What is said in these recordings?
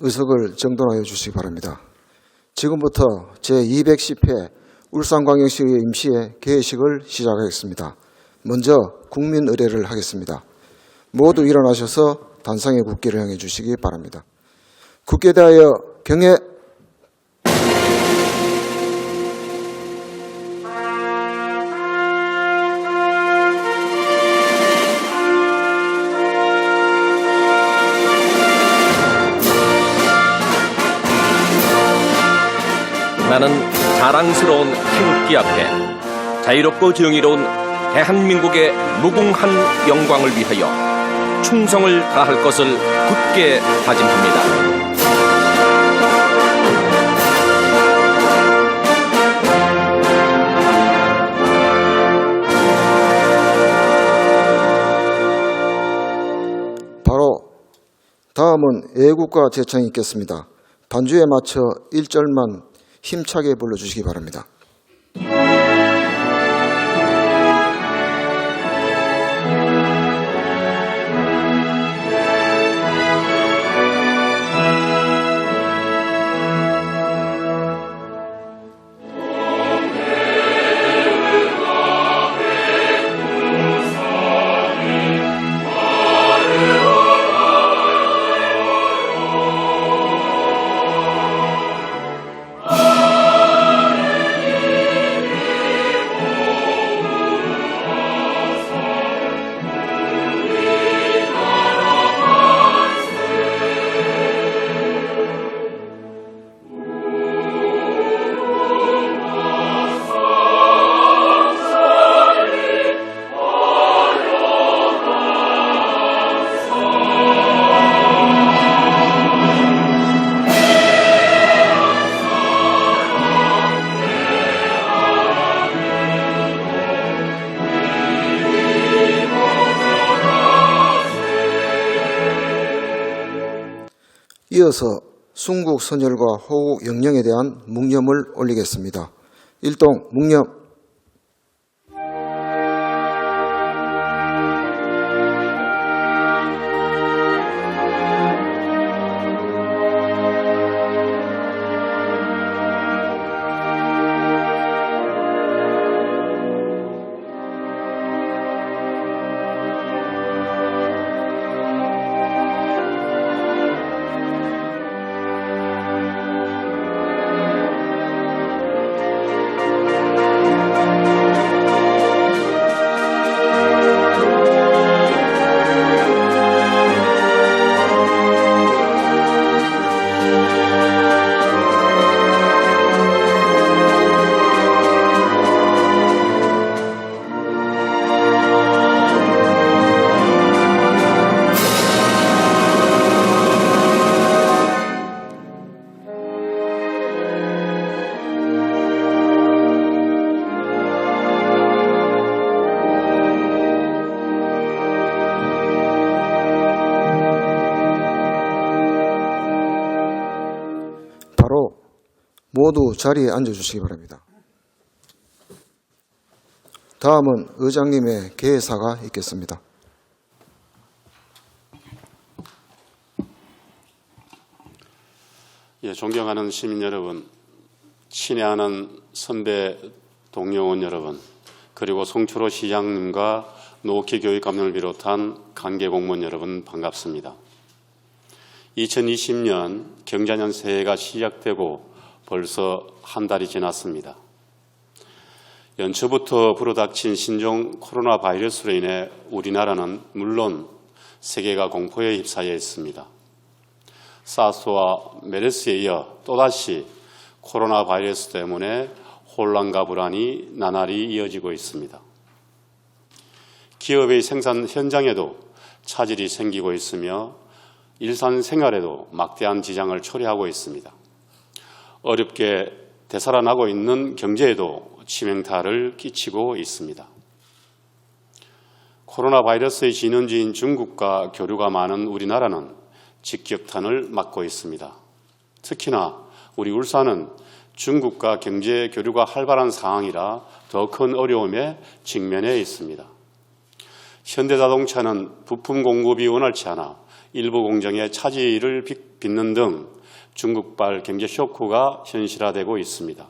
의석을 정돈하여 주시기 바랍니다. 지금부터 제210회 울산광역시의 임시회 개회식을 시작하겠습니다. 먼저 국민 의례를 하겠습니다. 모두 일어나셔서 단상의 국기를 향해 주시기 바랍니다. 국기에 대하여 경례. 나는 자랑스러운 태극기 앞에 자유롭고 정의로운 대한민국의 무궁한 영광을 위하여 충성을 다할 것을 굳게 다짐합니다. 바로 다음은 애국가 제창이 있겠습니다. 반주에 맞춰 1절만 힘차게 불러주시기 바랍니다. 이어서 순국 선열과 호국 영령에 대한 묵념을 올리겠습니다. 일동 묵념. 바로 모두 자리에 앉아주시기 바랍니다. 다음은 의장님의 개회사가 있겠습니다. 예, 존경하는 시민 여러분, 친애하는 선배 동료원 여러분, 그리고 송철호 시장님과 노키 교육감님을 비롯한 관계 공무원 여러분 반갑습니다. 2020년 경자년 새해가 시작되고 벌써 한 달이 지났습니다. 연초부터 불어닥친 신종 코로나 바이러스로 인해 우리나라는 물론 세계가 공포에 휩싸여 있습니다. 사스와 메르스에 이어 또다시 코로나 바이러스 때문에 혼란과 불안이 나날이 이어지고 있습니다. 기업의 생산 현장에도 차질이 생기고 있으며 일상생활에도 막대한 지장을 초래하고 있습니다. 어렵게 되살아나고 있는 경제에도 치명타를 끼치고 있습니다. 코로나 바이러스의 진원지인 중국과 교류가 많은 우리나라는 직격탄을 맞고 있습니다. 특히나 우리 울산은 중국과 경제 교류가 활발한 상황이라 더 큰 어려움에 직면해 있습니다. 현대자동차는 부품 공급이 원활치 않아 일부 공정에 차질을 빚는 등 중국발 경제 쇼크가 현실화되고 있습니다.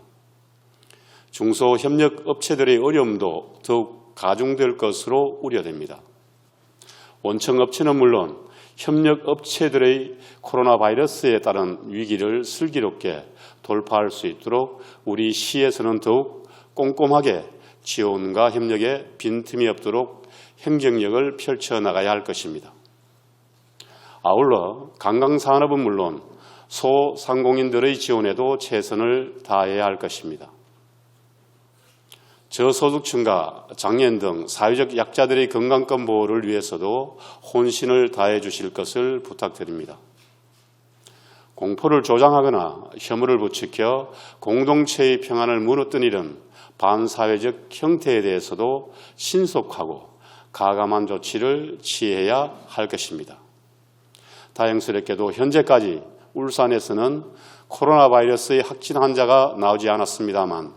중소협력업체들의 어려움도 더욱 가중될 것으로 우려됩니다. 원청업체는 물론 협력업체들의 코로나 바이러스에 따른 위기를 슬기롭게 돌파할 수 있도록 우리 시에서는 더욱 꼼꼼하게 지원과 협력에 빈틈이 없도록 행정력을 펼쳐나가야 할 것입니다. 아울러 관광산업은 물론 소상공인들의 지원에도 최선을 다해야 할 것입니다. 저소득층과 장애인 등 사회적 약자들의 건강권 보호를 위해서도 혼신을 다해 주실 것을 부탁드립니다. 공포를 조장하거나 혐오를 부추겨 공동체의 평안을 무너뜨리는 반사회적 형태에 대해서도 신속하고 가감한 조치를 취해야 할 것입니다. 다행스럽게도 현재까지 울산에서는 코로나 바이러스의 확진 환자가 나오지 않았습니다만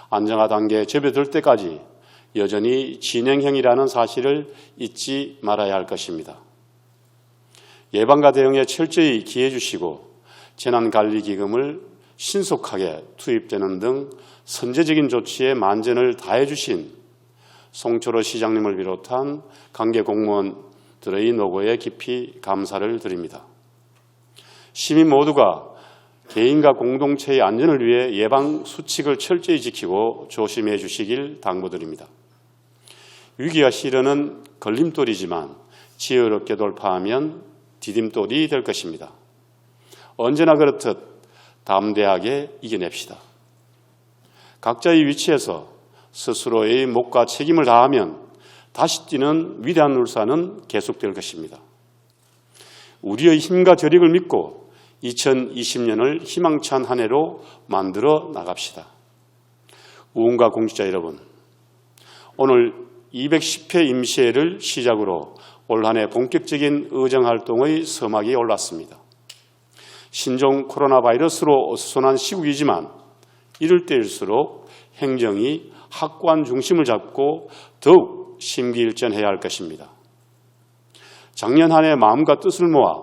안정화 단계에 접어들 때까지 여전히 진행형이라는 사실을 잊지 말아야 할 것입니다. 예방과 대응에 철저히 기해 주시고 재난관리기금을 신속하게 투입되는 등 선제적인 조치에 만전을 다해 주신 송철호 시장님을 비롯한 관계 공무원들의 노고에 깊이 감사를 드립니다. 시민 모두가 개인과 공동체의 안전을 위해 예방 수칙을 철저히 지키고 조심해 주시길 당부드립니다. 위기와 시련은 걸림돌이지만 지혜롭게 돌파하면 디딤돌이 될 것입니다. 언제나 그렇듯 담대하게 이겨냅시다. 각자의 위치에서 스스로의 몫과 책임을 다하면 다시 뛰는 위대한 울산은 계속될 것입니다. 우리의 힘과 저력을 믿고 2020년을 희망찬 한 해로 만들어 나갑시다. 우웅과 공직자 여러분, 오늘 210회 임시회를 시작으로 올 한 해 본격적인 의정활동의 서막이 올랐습니다. 신종 코로나 바이러스로 어수선한 시국이지만 이럴 때일수록 행정이 확고한 중심을 잡고 더욱 심기일전해야 할 것입니다. 작년 한 해 마음과 뜻을 모아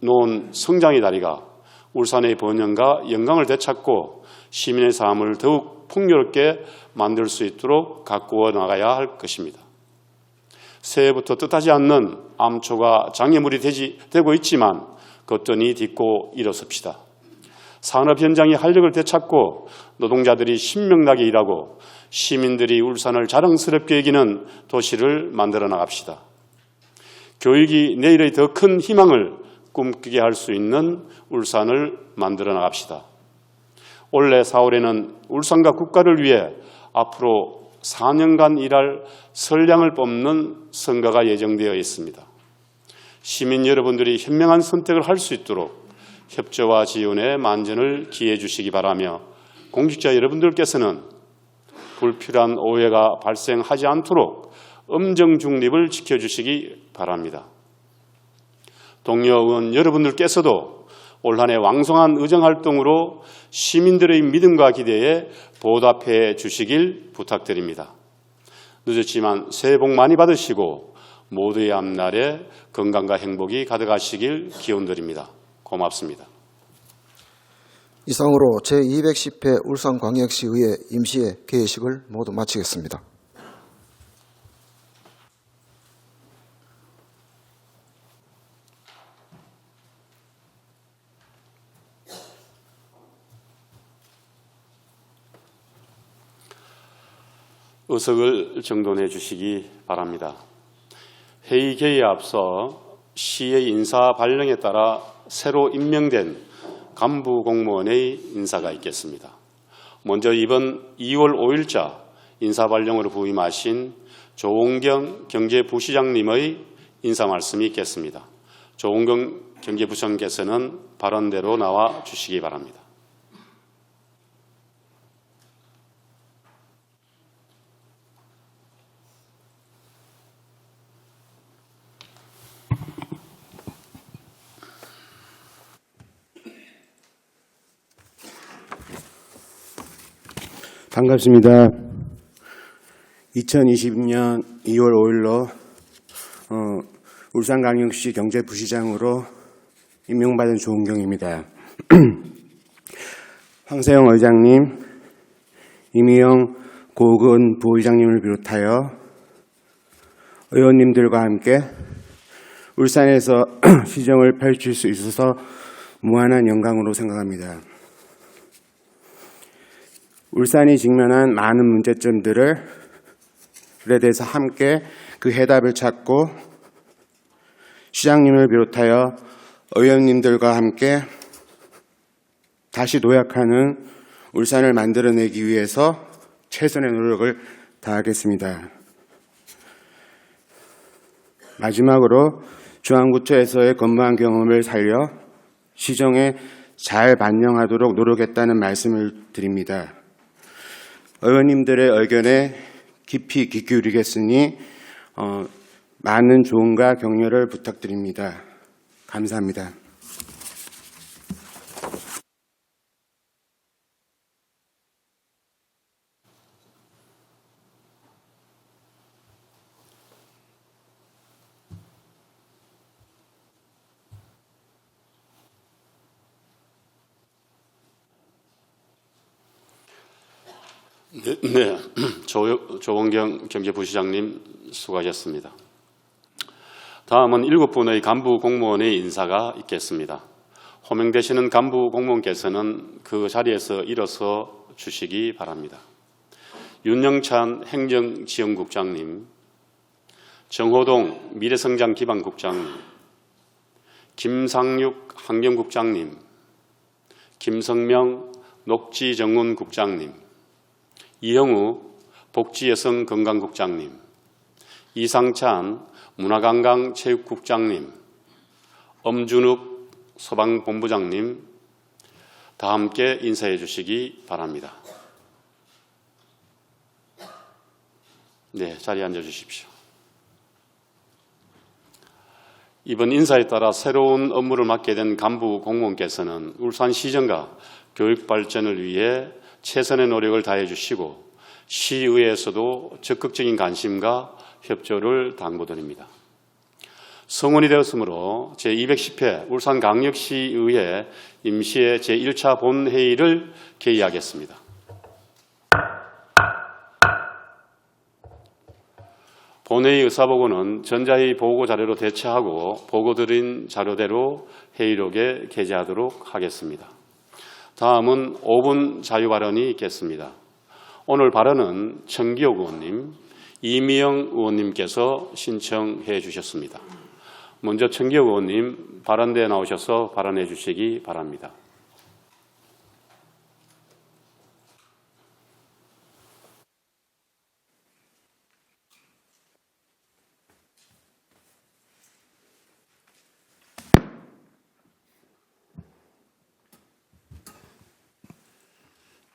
놓은 성장의 다리가 울산의 번영과 영광을 되찾고 시민의 삶을 더욱 풍요롭게 만들 수 있도록 가꾸어 나가야 할 것입니다. 새해부터 뜻하지 않는 암초가 장애물이 되고 있지만 거뜬히 딛고 일어섭시다. 산업 현장이 활력을 되찾고 노동자들이 신명나게 일하고 시민들이 울산을 자랑스럽게 여기는 도시를 만들어 나갑시다. 교육이 내일의 더 큰 희망을 꿈꾸게 할 수 있는 울산을 만들어 나갑시다. 올해 4월에는 울산과 국가를 위해 앞으로 4년간 일할 선량을 뽑는 선거가 예정되어 있습니다. 시민 여러분들이 현명한 선택을 할 수 있도록 협조와 지원에 만전을 기해 주시기 바라며 공직자 여러분들께서는 불필요한 오해가 발생하지 않도록 엄정 중립을 지켜주시기 바랍니다. 동료 의원 여러분들께서도 올 한 해 왕성한 의정활동으로 시민들의 믿음과 기대에 보답해 주시길 부탁드립니다. 늦었지만 새해 복 많이 받으시고 모두의 앞날에 건강과 행복이 가득하시길 기원드립니다. 고맙습니다. 이상으로 제210회 울산광역시의회 임시회 개회식을 모두 마치겠습니다. 의석을 정돈해 주시기 바랍니다. 회의 개의에 앞서 시의 인사 발령에 따라 새로 임명된 간부 공무원의 인사가 있겠습니다. 먼저 이번 2월 5일자 인사 발령으로 부임하신 조홍경 경제부시장님의 인사 말씀이 있겠습니다. 조홍경 경제부시장께서는 발언대로 나와 주시기 바랍니다. 반갑습니다. 2020년 2월 5일로 울산광역시 경제부시장으로 임명받은 조홍경입니다. 황세영 의장님, 이미영 고은 부의장님을 비롯하여 의원님들과 함께 울산에서 시정을 펼칠 수 있어서 무한한 영광으로 생각합니다. 울산이 직면한 많은 문제점들에 대해서 함께 그 해답을 찾고 시장님을 비롯하여 의원님들과 함께 다시 도약하는 울산을 만들어내기 위해서 최선의 노력을 다하겠습니다. 마지막으로 중앙구청에서의 건무한 경험을 살려 시정에 잘 반영하도록 노력했다는 말씀을 드립니다. 의원님들의 의견에 깊이 귀 기울이겠으니 많은 조언과 격려를 부탁드립니다. 감사합니다. 네, 조원경 경제부시장님 수고하셨습니다. 다음은 7분의 간부 공무원의 인사가 있겠습니다. 호명되시는 간부 공무원께서는 그 자리에서 일어서 주시기 바랍니다. 윤영찬 행정지원국장님, 정호동 미래성장기반국장님, 김상육 환경국장님, 김성명 녹지정운국장님, 이영우 복지여성건강국장님, 이상찬 문화관광체육국장님, 엄준욱 소방본부장님 다 함께 인사해 주시기 바랍니다. 네, 자리에 앉아 주십시오. 이번 인사에 따라 새로운 업무를 맡게 된 간부 공무원께서는 울산시정과 교육 발전을 위해 최선의 노력을 다해 주시고 시의회에서도 적극적인 관심과 협조를 당부드립니다. 성원이 되었으므로 제210회 울산광역시의회 임시회 제1차 본회의를 개의하겠습니다. 본회의 의사보고는 전자회의 보고자료로 대체하고 보고드린 자료대로 회의록에 게재하도록 하겠습니다. 다음은 5분 자유발언이 있겠습니다. 오늘 발언은 청기옥 의원님, 이미영 의원님께서 신청해 주셨습니다. 먼저 청기옥 의원님 발언대에 나오셔서 발언해 주시기 바랍니다.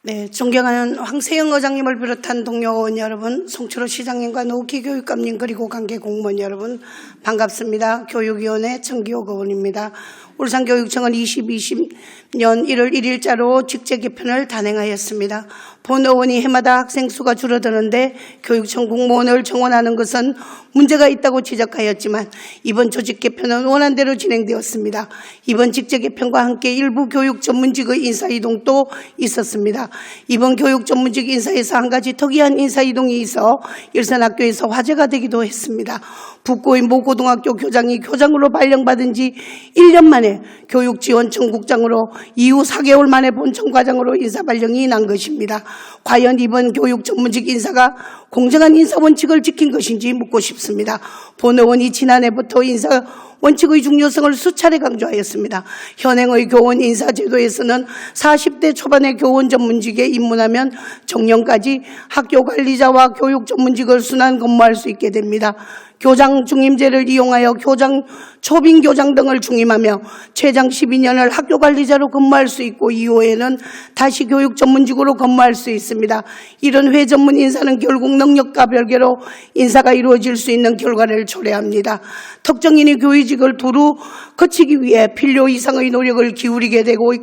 네, 존경하는 황세영 의장님을 비롯한 동료 의원 여러분, 송철호 시장님과 노기 교육감님 그리고 관계 공무원 여러분 반갑습니다. 교육위원회 청기옥 의원입니다. 울산교육청은 2020년 1월 1일자로 직제 개편을 단행하였습니다. 본 의원이 해마다 학생 수가 줄어드는데 교육청 공무원을 정원하는 것은 문제가 있다고 지적하였지만 이번 조직 개편은 원안대로 진행되었습니다. 이번 직제 개편과 함께 일부 교육 전문직의 인사 이동도 있었습니다. 이번 교육 전문직 인사에서 한 가지 특이한 인사 이동이 있어 일산학교에서 화제가 되기도 했습니다. 북고인 모 고등학교 교장이 교장으로 발령받은 지 1년 만에 교육지원청국장으로 이후 4개월 만에 본청과장으로 인사 발령이 난 것입니다. 과연 이번 교육 전문직 인사가 공정한 인사 원칙을 지킨 것인지 묻고 싶습니다. 본 의원이 지난해부터 인사 원칙의 중요성을 수차례 강조하였습니다. 현행의 교원 인사 제도에서는 40대 초반의 교원 전문직에 입문하면 정년까지 학교 관리자와 교육 전문직을 순환 근무할 수 있게 됩니다. 교장 중임제를 이용하여 교장, 초빙 교장 등을 중임하며 최장 12년을 학교 관리자로 근무할 수 있고 이후에는 다시 교육 전문직으로 근무할 수 있습니다. 이런 회전문 인사는 결국 능력과 별개로 인사가 이루어질 수 있는 결과를 초래합니다. 특정인이 교직을 두루 거치기 위해 필요 이상의 노력을 기울이게 되고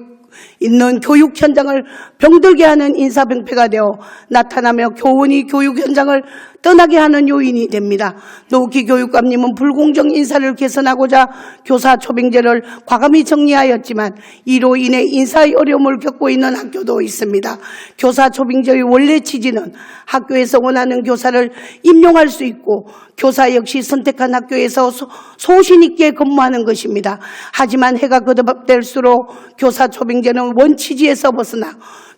있는 교육 현장을 병들게 하는 인사병폐가 되어 나타나며 교원이 교육 현장을 떠나게 하는 요인이 됩니다. 노욱희 교육감님은 불공정 인사를 개선하고자 교사 초빙제를 과감히 정리하였지만 이로 인해 인사의 어려움을 겪고 있는 학교도 있습니다. 교사 초빙제의 원래 취지는 학교에서 원하는 교사를 임용할 수 있고 교사 역시 선택한 학교에서 소신 있게 근무하는 것입니다. 하지만 해가 거듭될수록 교사 초빙제는 원취지에서 벗어나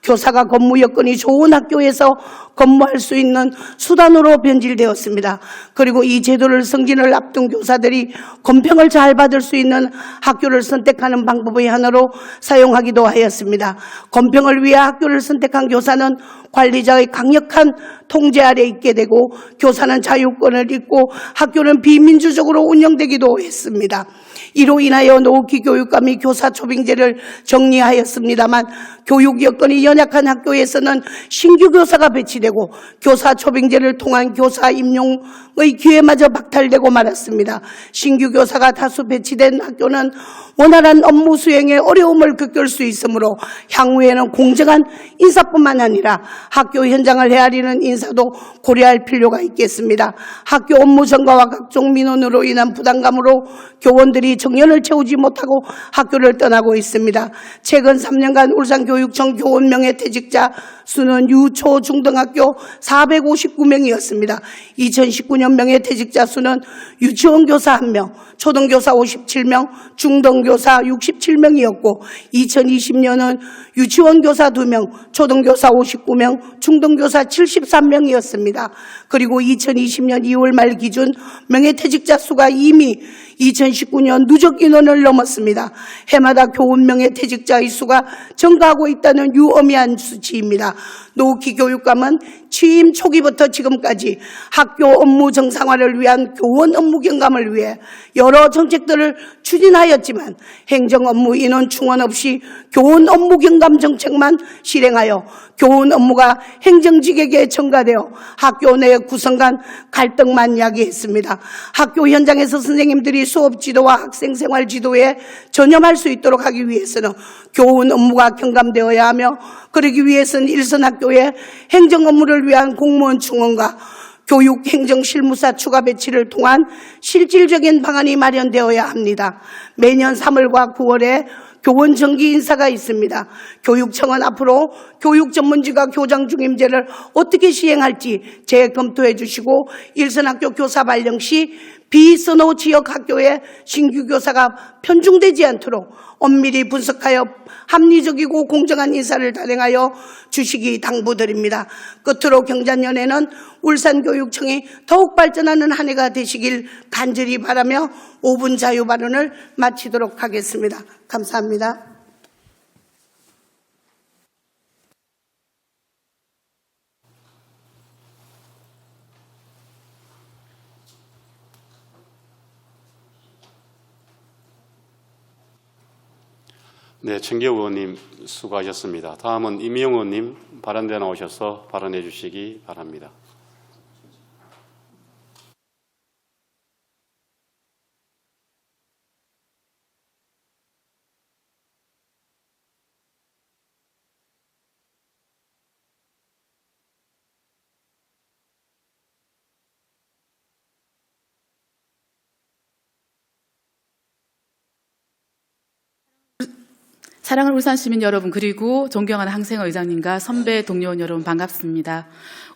교사가 근무 여건이 좋은 학교에서 근무할 수 있는 수단으로 변질되었습니다. 그리고 이 제도를 승진을 앞둔 교사들이 검평을 잘 받을 수 있는 학교를 선택하는 방법의 하나로 사용하기도 하였습니다. 검평을 위해 학교를 선택한 교사는 관리자의 강력한 통제 아래 있게 되고 교사는 자유권을 잃고 학교는 비민주적으로 운영되기도 했습니다. 이로 인하여 노욱희 교육감이 교사 초빙제를 정리하였습니다만 교육 여건이 연약한 학교에서는 신규 교사가 배치되고 교사 초빙제를 통한 교사 임용의 기회마저 박탈되고 말았습니다. 신규 교사가 다수 배치된 학교는 원활한 업무 수행에 어려움을 겪을 수 있으므로 향후에는 공정한 인사뿐만 아니라 학교 현장을 헤아리는 인사도 고려할 필요가 있겠습니다. 학교 업무 전가와 각종 민원으로 인한 부담감으로 교원들이 정년을 채우지 못하고 학교를 떠나고 있습니다. 최근 3년간 울산교육청 교원 명예퇴직자 수는 유초 중등학교 459명이었습니다. 2019년 명예퇴직자 수는 유치원 교사 1명, 초등교사 57명, 중등교사 67명이었고 2020년은 유치원 교사 2명, 초등교사 59명, 중등교사 73명이었습니다. 그리고 2020년 2월 말 기준 명예퇴직자 수가 이미 2019년 누적 인원을 넘었습니다. 해마다 교원 명예퇴직자의 수가 증가하고 있다는 유의미한 수치입니다. 노욱희 교육감은 취임 초기부터 지금까지 학교 업무 정상화를 위한 교원 업무 경감을 위해 여러 정책들을 추진하였지만 행정 업무 인원 충원 없이 교원 업무 경감 정책만 실행하여 교원 업무가 행정직에게 전가되어 학교 내 구성 간 갈등만 야기했습니다. 학교 현장에서 선생님들이 수업 지도와 학생 생활 지도에 전념할 수 있도록 하기 위해서는 교원 업무가 경감되어야 하며 그러기 위해서는 일선 학교의 행정 업무를 위한 공무원 충원과 교육행정실무사 추가 배치를 통한 실질적인 방안이 마련되어야 합니다. 매년 3월과 9월에 교원 정기 인사가 있습니다. 교육청은 앞으로 교육전문직과 교장중임제를 어떻게 시행할지 재검토해 주시고 일선학교 교사 발령 시 비선호 지역 학교에 신규 교사가 편중되지 않도록 엄밀히 분석하여 합리적이고 공정한 인사를 단행하여 주시기 당부드립니다. 끝으로 경자년에는 울산교육청이 더욱 발전하는 한 해가 되시길 간절히 바라며 5분 자유 발언을 마치도록 하겠습니다. 감사합니다. 네, 청기호 의원님 수고하셨습니다. 다음은 임영 의원님 발언대 나오셔서 발언해 주시기 바랍니다. 사랑하는 울산 시민 여러분, 그리고 존경하는 항생어 의장님과 선배 동료원 여러분, 반갑습니다.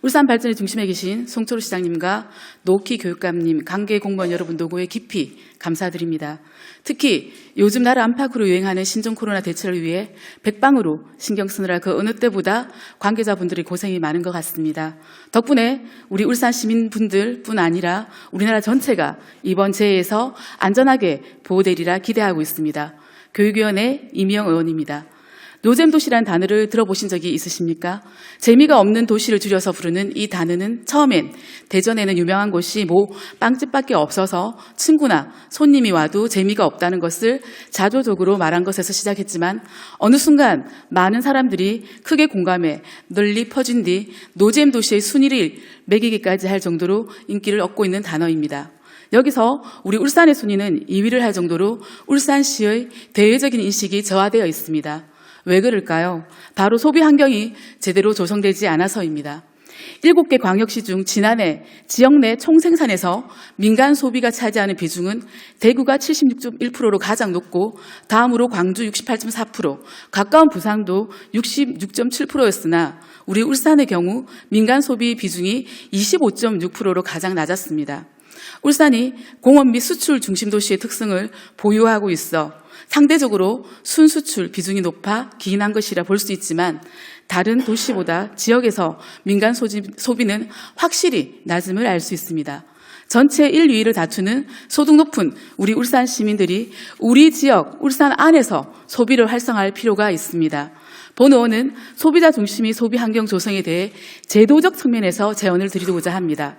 울산 발전의 중심에 계신 송철호 시장님과 노욱희 교육감님, 관계 공무원 여러분 노고에 깊이 감사드립니다. 특히 요즘 나라 안팎으로 유행하는 신종 코로나 대처를 위해 백방으로 신경 쓰느라 그 어느 때보다 관계자분들이 고생이 많은 것 같습니다. 덕분에 우리 울산 시민분들뿐 아니라 우리나라 전체가 이번 재해에서 안전하게 보호되리라 기대하고 있습니다. 교육위원회 이미영 의원입니다. 노잼도시라는 단어를 들어보신 적이 있으십니까? 재미가 없는 도시를 줄여서 부르는 이 단어는 처음엔 대전에는 유명한 곳이 빵집밖에 없어서 친구나 손님이 와도 재미가 없다는 것을 자조적으로 말한 것에서 시작했지만 어느 순간 많은 사람들이 크게 공감해 널리 퍼진 뒤 노잼도시의 순위를 매기기까지 할 정도로 인기를 얻고 있는 단어입니다. 여기서 우리 울산의 순위는 2위를 할 정도로 울산시의 대외적인 인식이 저하되어 있습니다. 왜 그럴까요? 바로 소비 환경이 제대로 조성되지 않아서입니다. 7개 광역시 중 지난해 지역 내 총생산에서 민간 소비가 차지하는 비중은 대구가 76.1%로 가장 높고 다음으로 광주 68.4%, 가까운 부산도 66.7%였으나 우리 울산의 경우 민간 소비 비중이 25.6%로 가장 낮았습니다. 울산이 공업 및 수출 중심 도시의 특성을 보유하고 있어 상대적으로 순수출 비중이 높아 기인한 것이라 볼 수 있지만 다른 도시보다 지역에서 민간 소비는 확실히 낮음을 알 수 있습니다. 전체 1, 2위를 다투는 소득 높은 우리 울산 시민들이 우리 지역 울산 안에서 소비를 활성화할 필요가 있습니다. 본 의원은 소비자 중심의 소비 환경 조성에 대해 제도적 측면에서 제언을 드리고자 합니다.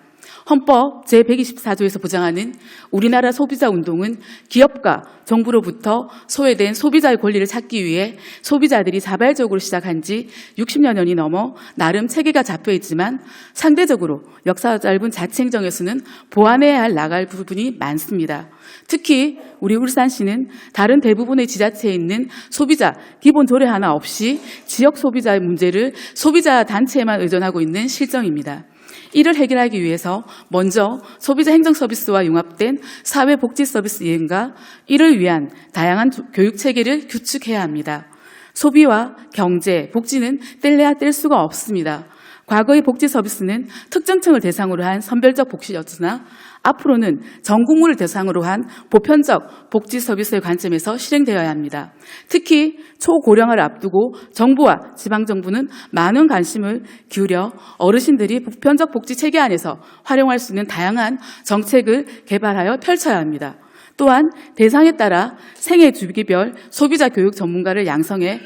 헌법 제124조에서 보장하는 우리나라 소비자 운동은 기업과 정부로부터 소외된 소비자의 권리를 찾기 위해 소비자들이 자발적으로 시작한 지 60여 년이 넘어 나름 체계가 잡혀 있지만 상대적으로 역사가 짧은 자치행정에서는 보완해야 할 나갈 부분이 많습니다. 특히 우리 울산시는 다른 대부분의 지자체에 있는 소비자 기본 조례 하나 없이 지역 소비자의 문제를 소비자 단체에만 의존하고 있는 실정입니다. 이를 해결하기 위해서 먼저 소비자 행정 서비스와 융합된 사회복지 서비스 이행과 이를 위한 다양한 교육 체계를 구축해야 합니다. 소비와 경제, 복지는 뗄래야 뗄 수가 없습니다. 과거의 복지 서비스는 특정층을 대상으로 한 선별적 복지였으나 앞으로는 전 국민을 대상으로 한 보편적 복지 서비스의 관점에서 실행되어야 합니다. 특히 초고령화를 앞두고 정부와 지방정부는 많은 관심을 기울여 어르신들이 보편적 복지 체계 안에서 활용할 수 있는 다양한 정책을 개발하여 펼쳐야 합니다. 또한 대상에 따라 생애 주기별 소비자 교육 전문가를 양성해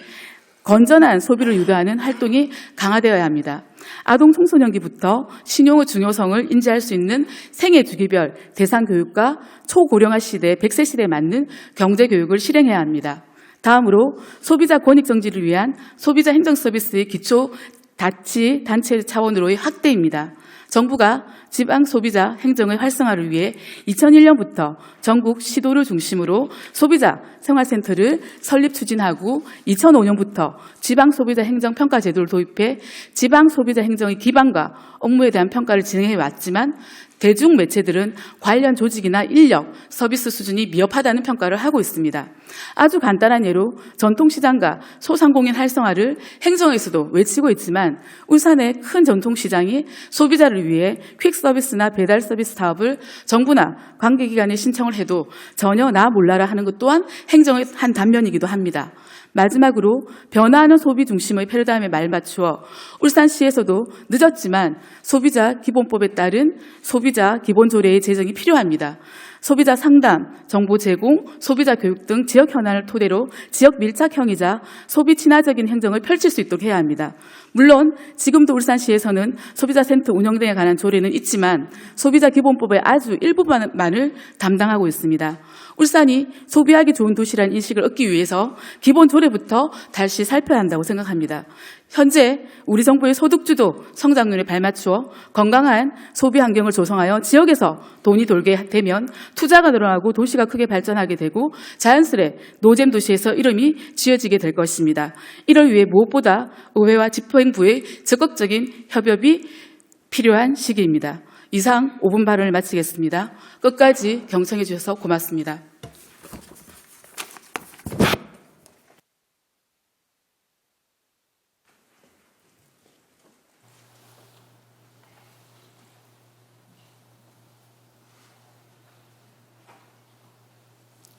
건전한 소비를 유도하는 활동이 강화되어야 합니다. 아동 청소년기부터 신용의 중요성을 인지할 수 있는 생애 주기별 대상 교육과 초고령화 시대, 100세 시대에 맞는 경제 교육을 실행해야 합니다. 다음으로 소비자 권익 정지를 위한 소비자 행정 서비스의 기초 단체 차원으로의 확대입니다. 정부가 지방 소비자 행정의 활성화를 위해 2001년부터 전국 시도를 중심으로 소비자 생활센터를 설립 추진하고 2005년부터 지방 소비자 행정 평가 제도를 도입해 지방 소비자 행정의 기반과 업무에 대한 평가를 진행해 왔지만 대중 매체들은 관련 조직이나 인력, 서비스 수준이 미흡하다는 평가를 하고 있습니다. 아주 간단한 예로 전통시장과 소상공인 활성화를 행정에서도 외치고 있지만 울산의 큰 전통시장이 소비자를 위해 퀵서비스나 배달 서비스 사업을 정부나 관계기관에 신청을 해도 전혀 나 몰라라 하는 것 또한 행정의 한 단면이기도 합니다. 마지막으로 변화하는 소비 중심의 패러다임에 말맞추어 울산시에서도 늦었지만 소비자 기본법에 따른 소비자 기본조례의 제정이 필요합니다. 소비자 상담, 정보 제공, 소비자 교육 등 지역 현안을 토대로 지역 밀착형이자 소비 친화적인 행정을 펼칠 수 있도록 해야 합니다. 물론 지금도 울산시에서는 소비자센터 운영 등에 관한 조례는 있지만 소비자 기본법의 아주 일부만을 담당하고 있습니다. 울산이 소비하기 좋은 도시라는 인식을 얻기 위해서 기본 조례부터 다시 살펴야 한다고 생각합니다. 현재 우리 정부의 소득주도 성장률에 발맞추어 건강한 소비 환경을 조성하여 지역에서 돈이 돌게 되면 투자가 늘어나고 도시가 크게 발전하게 되고 자연스레 노잼 도시에서 이름이 지어지게 될 것입니다. 이를 위해 무엇보다 의회와 집행부의 적극적인 협업이 필요한 시기입니다. 이상 5분 발언을 마치겠습니다. 끝까지 경청해 주셔서 고맙습니다.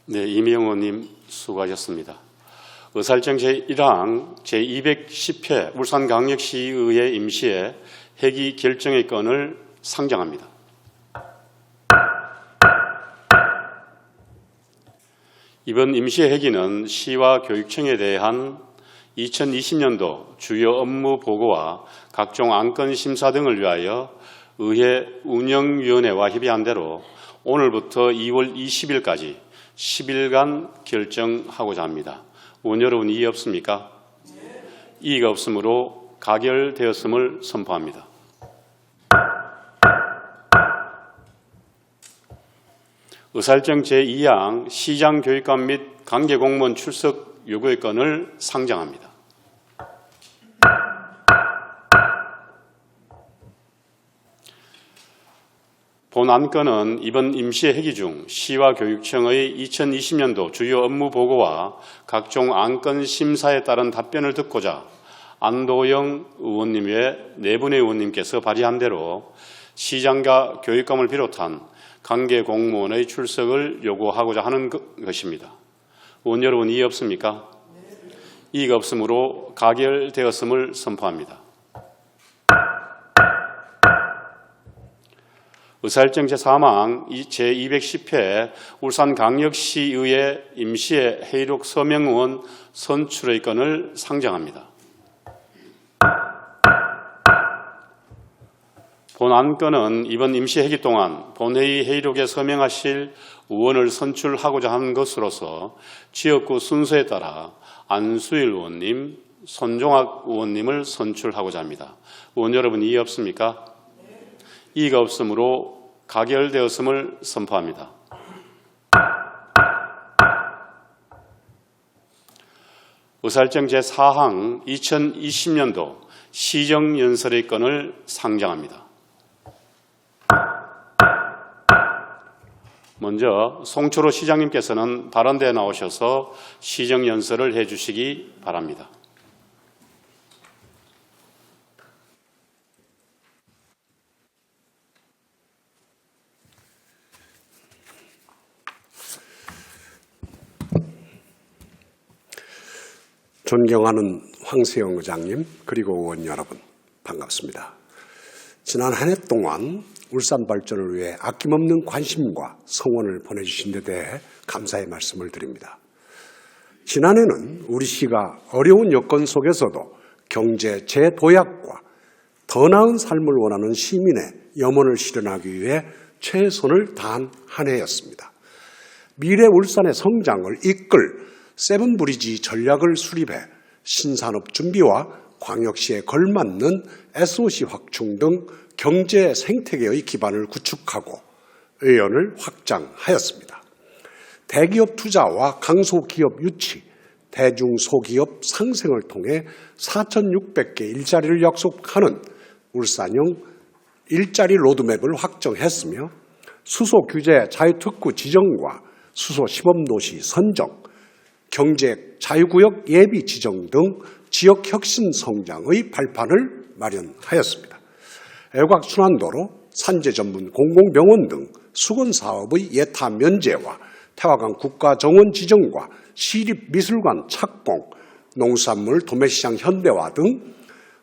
네, 이명호님 수고하셨습니다. 의사일정 제1항 제210회 울산광역시의회 임시회 회기 결정의 건을 상정합니다. 이번 임시회 회기는 시와 교육청에 대한 2020년도 주요 업무 보고와 각종 안건 심사 등을 위하여 의회 운영위원회와 협의한 대로 오늘부터 2월 20일까지 10일간 결정하고자 합니다. 의원 여러분 이의 없습니까? 이의가 없으므로 가결되었음을 선포합니다. 의사일정 제2항 시장교육감 및 관계공무원 출석 요구의 건을 상정합니다. 본 안건은 이번 임시회 회기 중 시와 교육청의 2020년도 주요 업무 보고와 각종 안건 심사에 따른 답변을 듣고자 안도영 의원님 외 4분의 의원님께서 발의한 대로 시장과 교육감을 비롯한 관계 공무원의 출석을 요구하고자 하는 것입니다. 의원 여러분, 이의 없습니까? 이의가 없으므로 가결되었음을 선포합니다. 의사일정 제4항 제210회 울산광역시의회 임시회 회의록 서명의원 선출의 건을 상정합니다. 본 안건은 이번 임시회기 동안 본회의 회의록에 서명하실 의원을 선출하고자 하는 것으로서 지역구 순서에 따라 안수일 의원님, 손종학 의원님을 선출하고자 합니다. 의원 여러분, 이의 없습니까? 이의가 없으므로 가결되었음을 선포합니다. 의사일정 제4항 2020년도 시정연설의 건을 상정합니다. 먼저 송철호 시장님께서는 발언대에 나오셔서 시정연설을 해주시기 바랍니다. 존경하는 황세영 의장님 그리고 의원 여러분, 반갑습니다. 지난 한 해 동안 울산 발전을 위해 아낌없는 관심과 성원을 보내주신 데 대해 감사의 말씀을 드립니다. 지난해는 우리 시가 어려운 여건 속에서도 경제 재도약과 더 나은 삶을 원하는 시민의 염원을 실현하기 위해 최선을 다한 한 해였습니다. 미래 울산의 성장을 이끌 세븐브리지 전략을 수립해 신산업 준비와 광역시에 걸맞는 SOC 확충 등 경제 생태계의 기반을 구축하고 의원을 확장하였습니다. 대기업 투자와 강소기업 유치, 대중소기업 상생을 통해 4,600개 일자리를 약속하는 울산형 일자리 로드맵을 확정했으며 수소 규제 자유특구 지정과 수소 시범도시 선정, 경제 자유구역 예비 지정 등 지역 혁신 성장의 발판을 마련하였습니다. 애곽순환도로, 산재 전문 공공병원 등 수건사업의 예타 면제와 태화강 국가정원 지정과 시립미술관 착공, 농산물 도매시장 현대화 등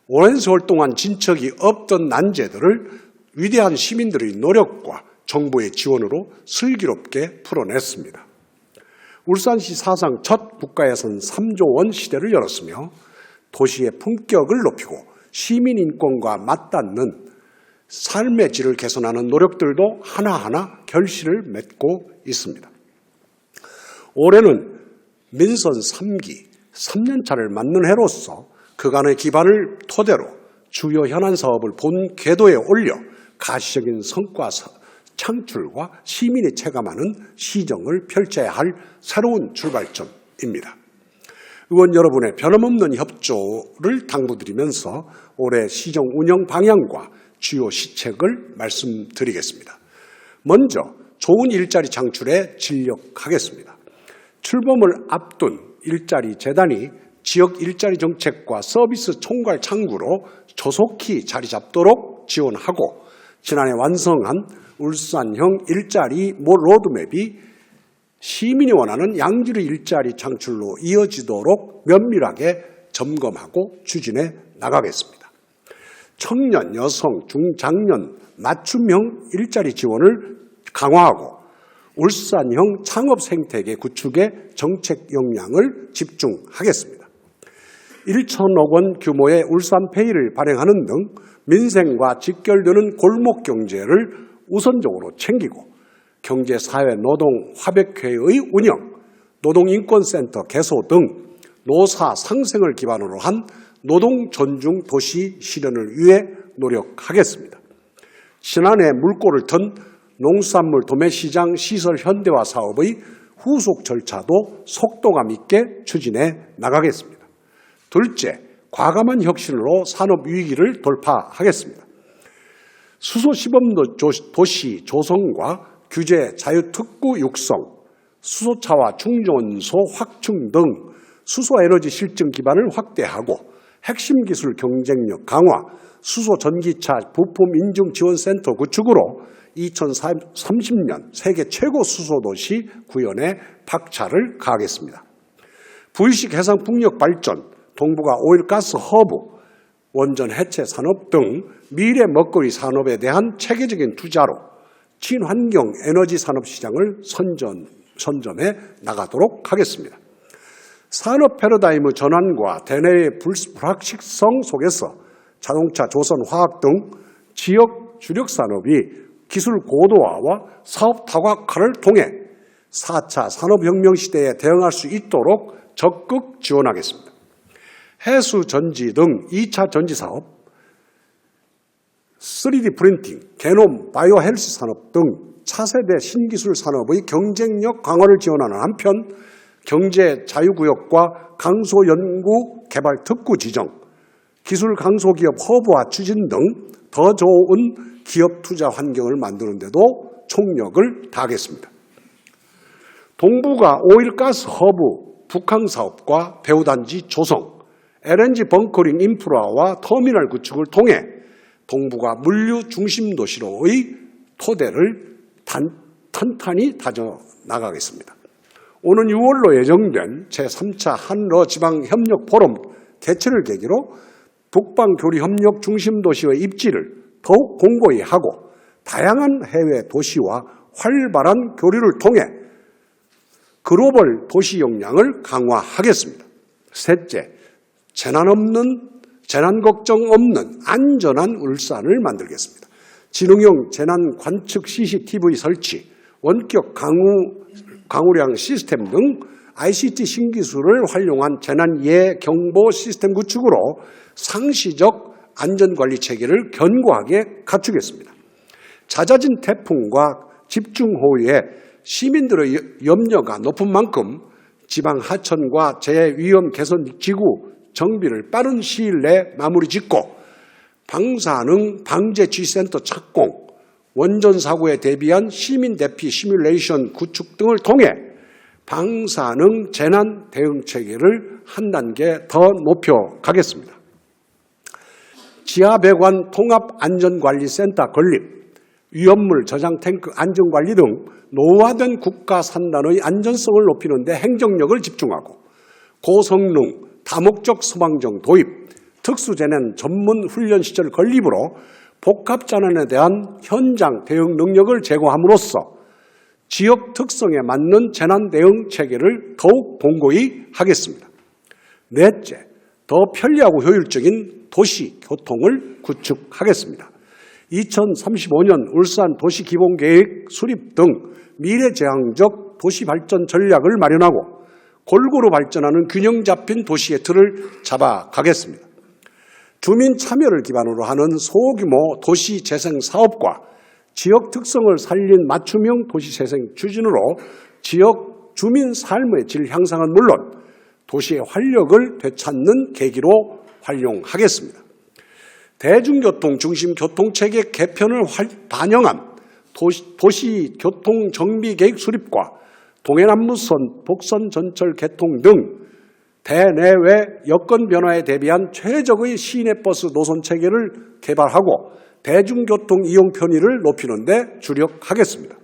오랜 세월 동안 진척이 없던 난제들을 위대한 시민들의 노력과 정부의 지원으로 슬기롭게 풀어냈습니다. 울산시 사상 첫 국가예산 3조 원 시대를 열었으며 도시의 품격을 높이고 시민 인권과 맞닿는 삶의 질을 개선하는 노력들도 하나하나 결실을 맺고 있습니다. 올해는 민선 3기 3년차를 맞는 해로서 그간의 기반을 토대로 주요 현안 사업을 본 궤도에 올려 가시적인 성과 창출과 시민이 체감하는 시정을 펼쳐야 할 새로운 출발점입니다. 의원 여러분의 변함없는 협조를 당부드리면서 올해 시정 운영 방향과 주요 시책을 말씀드리겠습니다. 먼저 좋은 일자리 창출에 진력하겠습니다. 출범을 앞둔 일자리 재단이 지역 일자리 정책과 서비스 총괄 창구로 조속히 자리 잡도록 지원하고 지난해 완성한 울산형 일자리 로드맵이 시민이 원하는 양질의 일자리 창출로 이어지도록 면밀하게 점검하고 추진해 나가겠습니다. 청년, 여성, 중장년 맞춤형 일자리 지원을 강화하고 울산형 창업 생태계 구축에 정책 역량을 집중하겠습니다. 1천억 원 규모의 울산페이를 발행하는 등 민생과 직결되는 골목 경제를 우선적으로 챙기고 경제사회노동화백회의 운영, 노동인권센터 개소 등 노사 상생을 기반으로 한 노동존중 도시 실현을 위해 노력하겠습니다. 지난해 물꼬를 튼 농산물 도매시장 시설 현대화 사업의 후속 절차도 속도감 있게 추진해 나가겠습니다. 둘째, 과감한 혁신으로 산업 위기를 돌파하겠습니다. 수소시범 도시 조성과 규제 자유특구 육성, 수소차와 충전소 확충 등 수소에너지 실증 기반을 확대하고 핵심 기술 경쟁력 강화, 수소 전기차 부품 인증 지원센터 구축으로 2030년 세계 최고 수소도시 구현에 박차를 가하겠습니다. V식 해상풍력 발전, 동북아 오일가스 허브, 원전 해체 산업 등 미래 먹거리 산업에 대한 체계적인 투자로 친환경 에너지 산업 시장을 선점해 나가도록 하겠습니다. 산업 패러다임의 전환과 대내의 불확실성 속에서 자동차, 조선, 화학 등 지역 주력 산업이 기술 고도화와 사업 다각화를 통해 4차 산업혁명 시대에 대응할 수 있도록 적극 지원하겠습니다. 해수 전지 등 2차 전지 사업, 3D 프린팅, 게놈, 바이오 헬스 산업 등 차세대 신기술 산업의 경쟁력 강화를 지원하는 한편 경제 자유구역과 강소연구 개발 특구 지정, 기술 강소기업 허브화 추진 등 더 좋은 기업 투자 환경을 만드는 데도 총력을 다하겠습니다. 동북아 오일가스 허브 북항 사업과 배후단지 조성, LNG 벙커링 인프라와 터미널 구축을 통해 동북아 물류 중심 도시로의 토대를 탄탄히 다져 나가겠습니다. 오는 6월로 예정된 제3차 한러 지방협력 포럼 개최를 계기로 북방교류협력 중심 도시의 입지를 더욱 공고히 하고 다양한 해외 도시와 활발한 교류를 통해 글로벌 도시 역량을 강화하겠습니다. 셋째, 재난 걱정 없는 안전한 울산을 만들겠습니다. 지능형 재난 관측 CCTV 설치, 원격 강우량 시스템 등 ICT 신기술을 활용한 재난 예경보 시스템 구축으로 상시적 안전관리 체계를 견고하게 갖추겠습니다. 잦아진 태풍과 집중호우에 시민들의 염려가 높은 만큼 지방 하천과 재해위험 개선 지구 정비를 빠른 시일 내 마무리 짓고 방사능 방제 지휘센터 착공, 원전 사고에 대비한 시민 대피 시뮬레이션 구축 등을 통해 방사능 재난 대응 체계를 한 단계 더 높여가겠습니다. 지하배관 통합안전관리센터 건립, 위험물 저장 탱크 안전관리 등 노후화된 국가 산단의 안전성을 높이는 데 행정력을 집중하고 고성능 다목적 소방정 도입, 특수재난 전문 훈련 시설 건립으로 복합재난에 대한 현장 대응 능력을 제고함으로써 지역 특성에 맞는 재난 대응 체계를 더욱 공고히 하겠습니다. 넷째, 더 편리하고 효율적인 도시 교통을 구축하겠습니다. 2035년 울산 도시기본계획 수립 등 미래지향적 도시발전 전략을 마련하고 골고루 발전하는 균형 잡힌 도시의 틀을 잡아가겠습니다. 주민 참여를 기반으로 하는 소규모 도시재생 사업과 지역 특성을 살린 맞춤형 도시재생 추진으로 지역 주민 삶의 질 향상은 물론 도시의 활력을 되찾는 계기로 활용하겠습니다. 대중교통 중심 교통체계 개편을 반영한 도시교통정비계획 수립과 동해남무선 복선 전철 개통 등 대내외 여건 변화에 대비한 최적의 시내버스 노선체계를 개발하고 대중교통 이용 편의를 높이는 데 주력하겠습니다.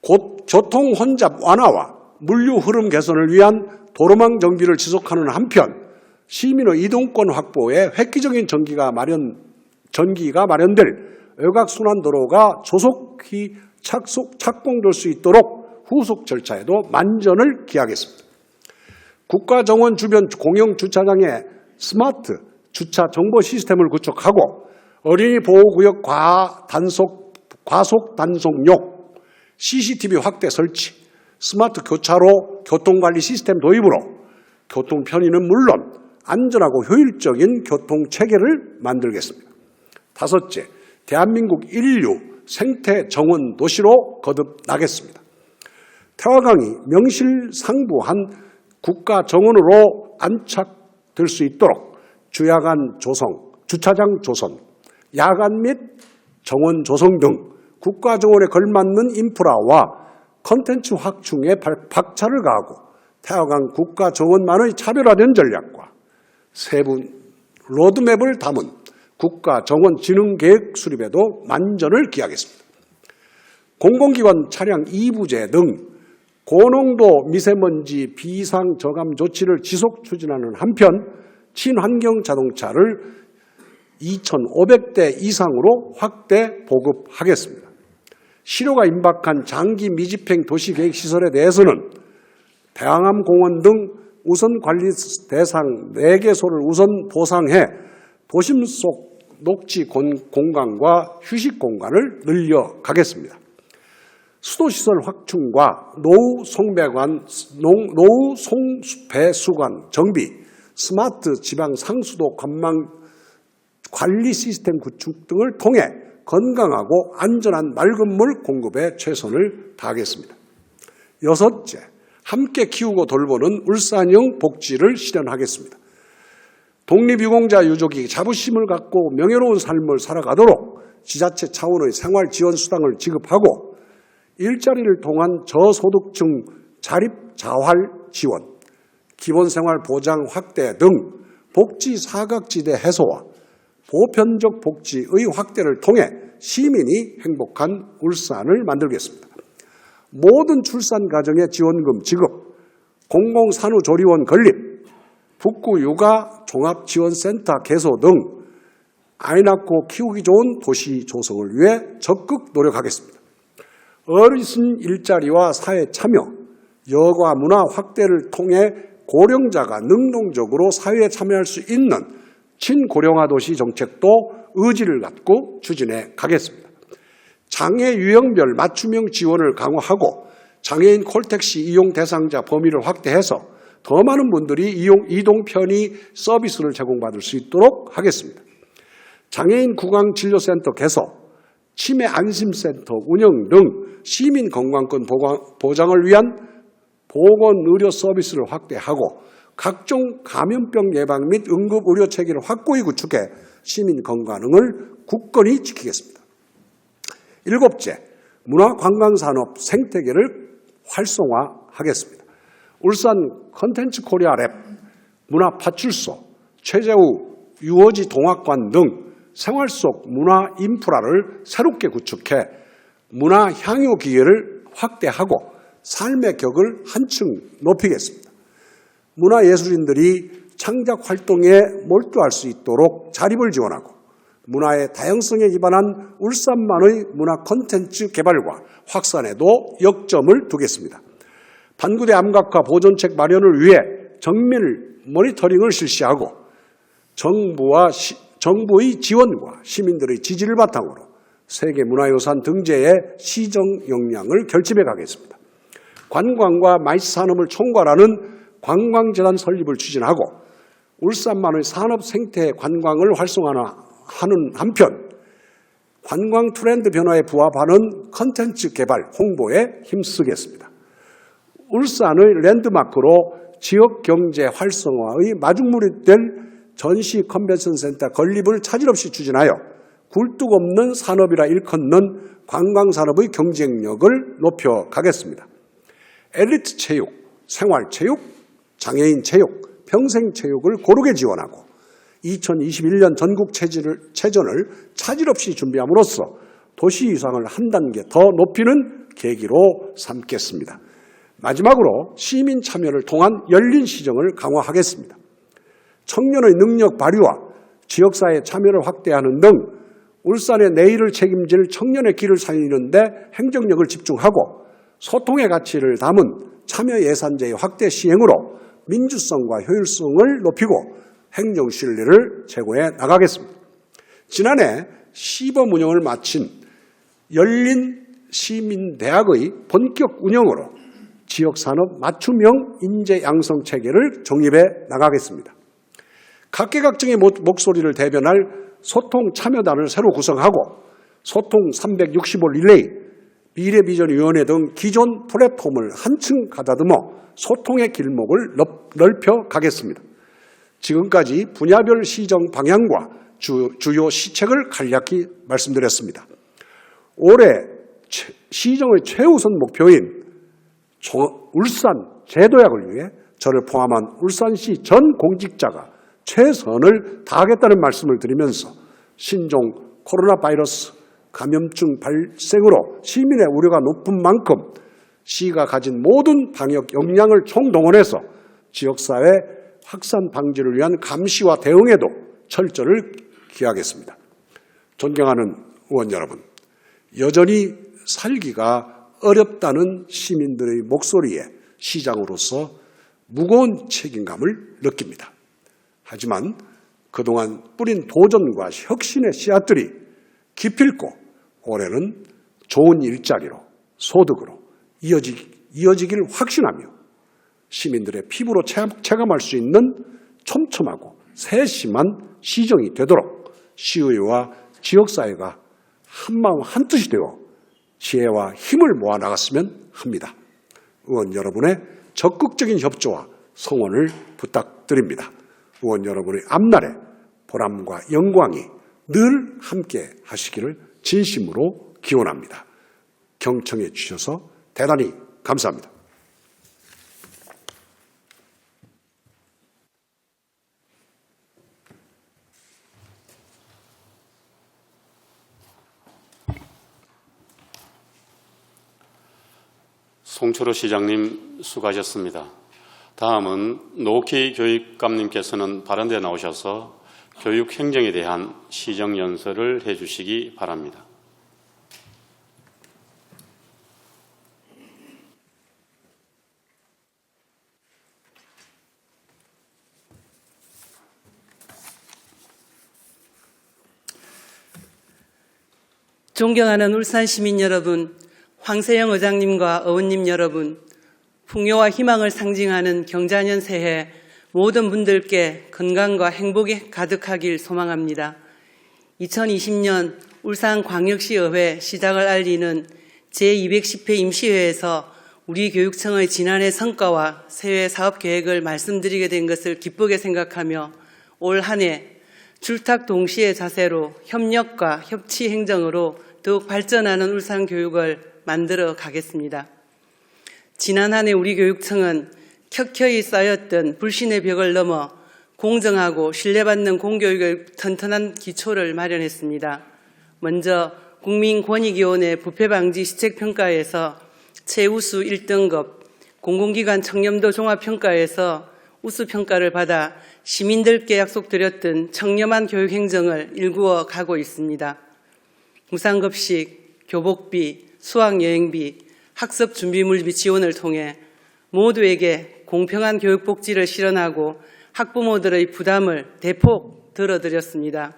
곧 교통 혼잡 완화와 물류 흐름 개선을 위한 도로망 정비를 지속하는 한편 시민의 이동권 확보에 획기적인 전기가 마련될 외곽순환도로가 조속히 착공될 수 있도록 후속 절차에도 만전을 기하겠습니다. 국가정원 주변 공영주차장에 스마트 주차 정보 시스템을 구축하고 어린이 보호구역 과속 단속용 CCTV 확대 설치, 스마트 교차로 교통관리 시스템 도입으로 교통 편의는 물론 안전하고 효율적인 교통체계를 만들겠습니다. 다섯째, 대한민국 인류 생태 정원 도시로 거듭나겠습니다. 태화강이 명실상부한 국가 정원으로 안착될 수 있도록 주차장 조성, 야간 및 정원 조성 등 국가 정원에 걸맞는 인프라와 콘텐츠 확충에 박차를 가하고 태화강 국가 정원만의 차별화된 전략과 세부 로드맵을 담은 국가 정원 진흥 계획 수립에도 만전을 기하겠습니다. 공공기관 차량 이부제 등 고농도 미세먼지 비상 저감 조치를 지속 추진하는 한편 친환경 자동차를 2,500대 이상으로 확대 보급하겠습니다. 실효가 임박한 장기 미집행 도시계획 시설에 대해서는 대왕암공원 등 우선 관리 대상 4개소를 우선 보상해 도심 속 녹지 공간과 휴식 공간을 늘려가겠습니다. 수도시설 확충과 노후 송배수관 정비, 스마트 지방 상수도 관망 관리 시스템 구축 등을 통해 건강하고 안전한 맑은 물 공급에 최선을 다하겠습니다. 여섯째, 함께 키우고 돌보는 울산형 복지를 실현하겠습니다. 독립유공자 유족이 자부심을 갖고 명예로운 삶을 살아가도록 지자체 차원의 생활지원수당을 지급하고 일자리를 통한 저소득층 자립자활 지원, 기본생활보장 확대 등 복지 사각지대 해소와 보편적 복지의 확대를 통해 시민이 행복한 울산을 만들겠습니다. 모든 출산 가정의 지원금 지급, 공공산후조리원 건립, 북구 육아 종합지원센터 개소 등 아이 낳고 키우기 좋은 도시 조성을 위해 적극 노력하겠습니다. 어르신 일자리와 사회 참여, 여가 문화 확대를 통해 고령자가 능동적으로 사회에 참여할 수 있는 친고령화 도시 정책도 의지를 갖고 추진해 가겠습니다. 장애 유형별 맞춤형 지원을 강화하고 장애인 콜택시 이용 대상자 범위를 확대해서 더 많은 분들이 이동 편의 서비스를 제공받을 수 있도록 하겠습니다. 장애인 구강진료센터 개소, 치매 안심센터 운영 등 시민 건강권 보장을 위한 보건의료 서비스를 확대하고 각종 감염병 예방 및 응급의료 체계를 확고히 구축해 시민 건강을 굳건히 지키겠습니다. 일곱째, 문화관광산업 생태계를 활성화하겠습니다. 울산 컨텐츠 코리아 랩, 문화파출소, 최재우 유어지 동학관 등 생활 속 문화 인프라를 새롭게 구축해 문화 향유 기회를 확대하고 삶의 격을 한층 높이겠습니다. 문화예술인들이 창작 활동에 몰두할 수 있도록 자립을 지원하고 문화의 다양성에 기반한 울산만의 문화 콘텐츠 개발과 확산에도 역점을 두겠습니다. 반구대 암각화 보존책 마련을 위해 정밀 모니터링을 실시하고 정부의 지원과 시민들의 지지를 바탕으로 세계문화유산 등재의 시정 역량을 결집해 가겠습니다. 관광과 마이스 산업을 총괄하는 관광재단 설립을 추진하고 울산만의 산업 생태 관광을 활성화하는 한편 관광 트렌드 변화에 부합하는 컨텐츠 개발, 홍보에 힘쓰겠습니다. 울산의 랜드마크로 지역 경제 활성화의 마중물이 될 전시 컨벤션 센터 건립을 차질 없이 추진하여 굴뚝 없는 산업이라 일컫는 관광산업의 경쟁력을 높여가겠습니다. 엘리트 체육, 생활체육, 장애인 체육, 평생체육을 고르게 지원하고 2021년 전국 체전을 차질 없이 준비함으로써 도시 위상을 한 단계 더 높이는 계기로 삼겠습니다. 마지막으로 시민 참여를 통한 열린 시정을 강화하겠습니다. 청년의 능력 발휘와 지역사회 참여를 확대하는 등 울산의 내일을 책임질 청년의 길을 살리는 데 행정력을 집중하고 소통의 가치를 담은 참여 예산제의 확대 시행으로 민주성과 효율성을 높이고 행정 신뢰를 제고해 나가겠습니다. 지난해 시범 운영을 마친 열린 시민대학의 본격 운영으로 지역산업 맞춤형 인재 양성 체계를 정립해 나가겠습니다. 각계각층의 목소리를 대변할 소통 참여단을 새로 구성하고 소통 365 릴레이, 미래비전위원회 등 기존 플랫폼을 한층 가다듬어 소통의 길목을 넓혀 가겠습니다. 지금까지 분야별 시정 방향과 주요 시책을 간략히 말씀드렸습니다. 올해 시정의 최우선 목표인 울산 재도약을 위해 저를 포함한 울산시 전 공직자가 최선을 다하겠다는 말씀을 드리면서 신종 코로나 바이러스 감염증 발생으로 시민의 우려가 높은 만큼 시가 가진 모든 방역 역량을 총동원해서 지역사회 확산 방지를 위한 감시와 대응에도 철저를 기하겠습니다. 존경하는 의원 여러분, 여전히 살기가 어렵다는 시민들의 목소리에 시장으로서 무거운 책임감을 느낍니다. 하지만 그동안 뿌린 도전과 혁신의 씨앗들이 기필코 올해는 좋은 일자리로 소득으로 이어지길 확신하며 시민들의 피부로 체감할 수 있는 촘촘하고 세심한 시정이 되도록 시의회와 지역사회가 한마음 한뜻이 되어 지혜와 힘을 모아 나갔으면 합니다. 의원 여러분의 적극적인 협조와 성원을 부탁드립니다. 의원 여러분의 앞날에 보람과 영광이 늘 함께 하시기를 진심으로 기원합니다. 경청해 주셔서 대단히 감사합니다. 송철호 시장님 수고하셨습니다. 다음은 노키 교육감님께서는 발언대에 나오셔서 교육 행정에 대한 시정 연설을 해주시기 바랍니다. 존경하는 울산 시민 여러분, 황세영 의장님과 의원님 여러분, 풍요와 희망을 상징하는 경자년 새해 모든 분들께 건강과 행복이 가득하길 소망합니다. 2020년 울산광역시의회 시작을 알리는 제210회 임시회에서 우리 교육청의 지난해 성과와 새해 사업계획을 말씀드리게 된 것을 기쁘게 생각하며 올 한 해 출탁 동시의 자세로 협력과 협치 행정으로 더욱 발전하는 울산 교육을 만들어 가겠습니다. 지난 한 해 우리 교육청은 켜켜이 쌓였던 불신의 벽을 넘어 공정하고 신뢰받는 공교육의 튼튼한 기초를 마련했습니다. 먼저 국민권익위원회 부패방지 시책평가에서 최우수 1등급, 공공기관 청렴도 종합평가에서 우수평가를 받아 시민들께 약속드렸던 청렴한 교육행정을 일구어 가고 있습니다. 무상급식, 교복비, 수학여행비, 학습준비물비 지원을 통해 모두에게 공평한 교육복지를 실현하고 학부모들의 부담을 대폭 덜어드렸습니다.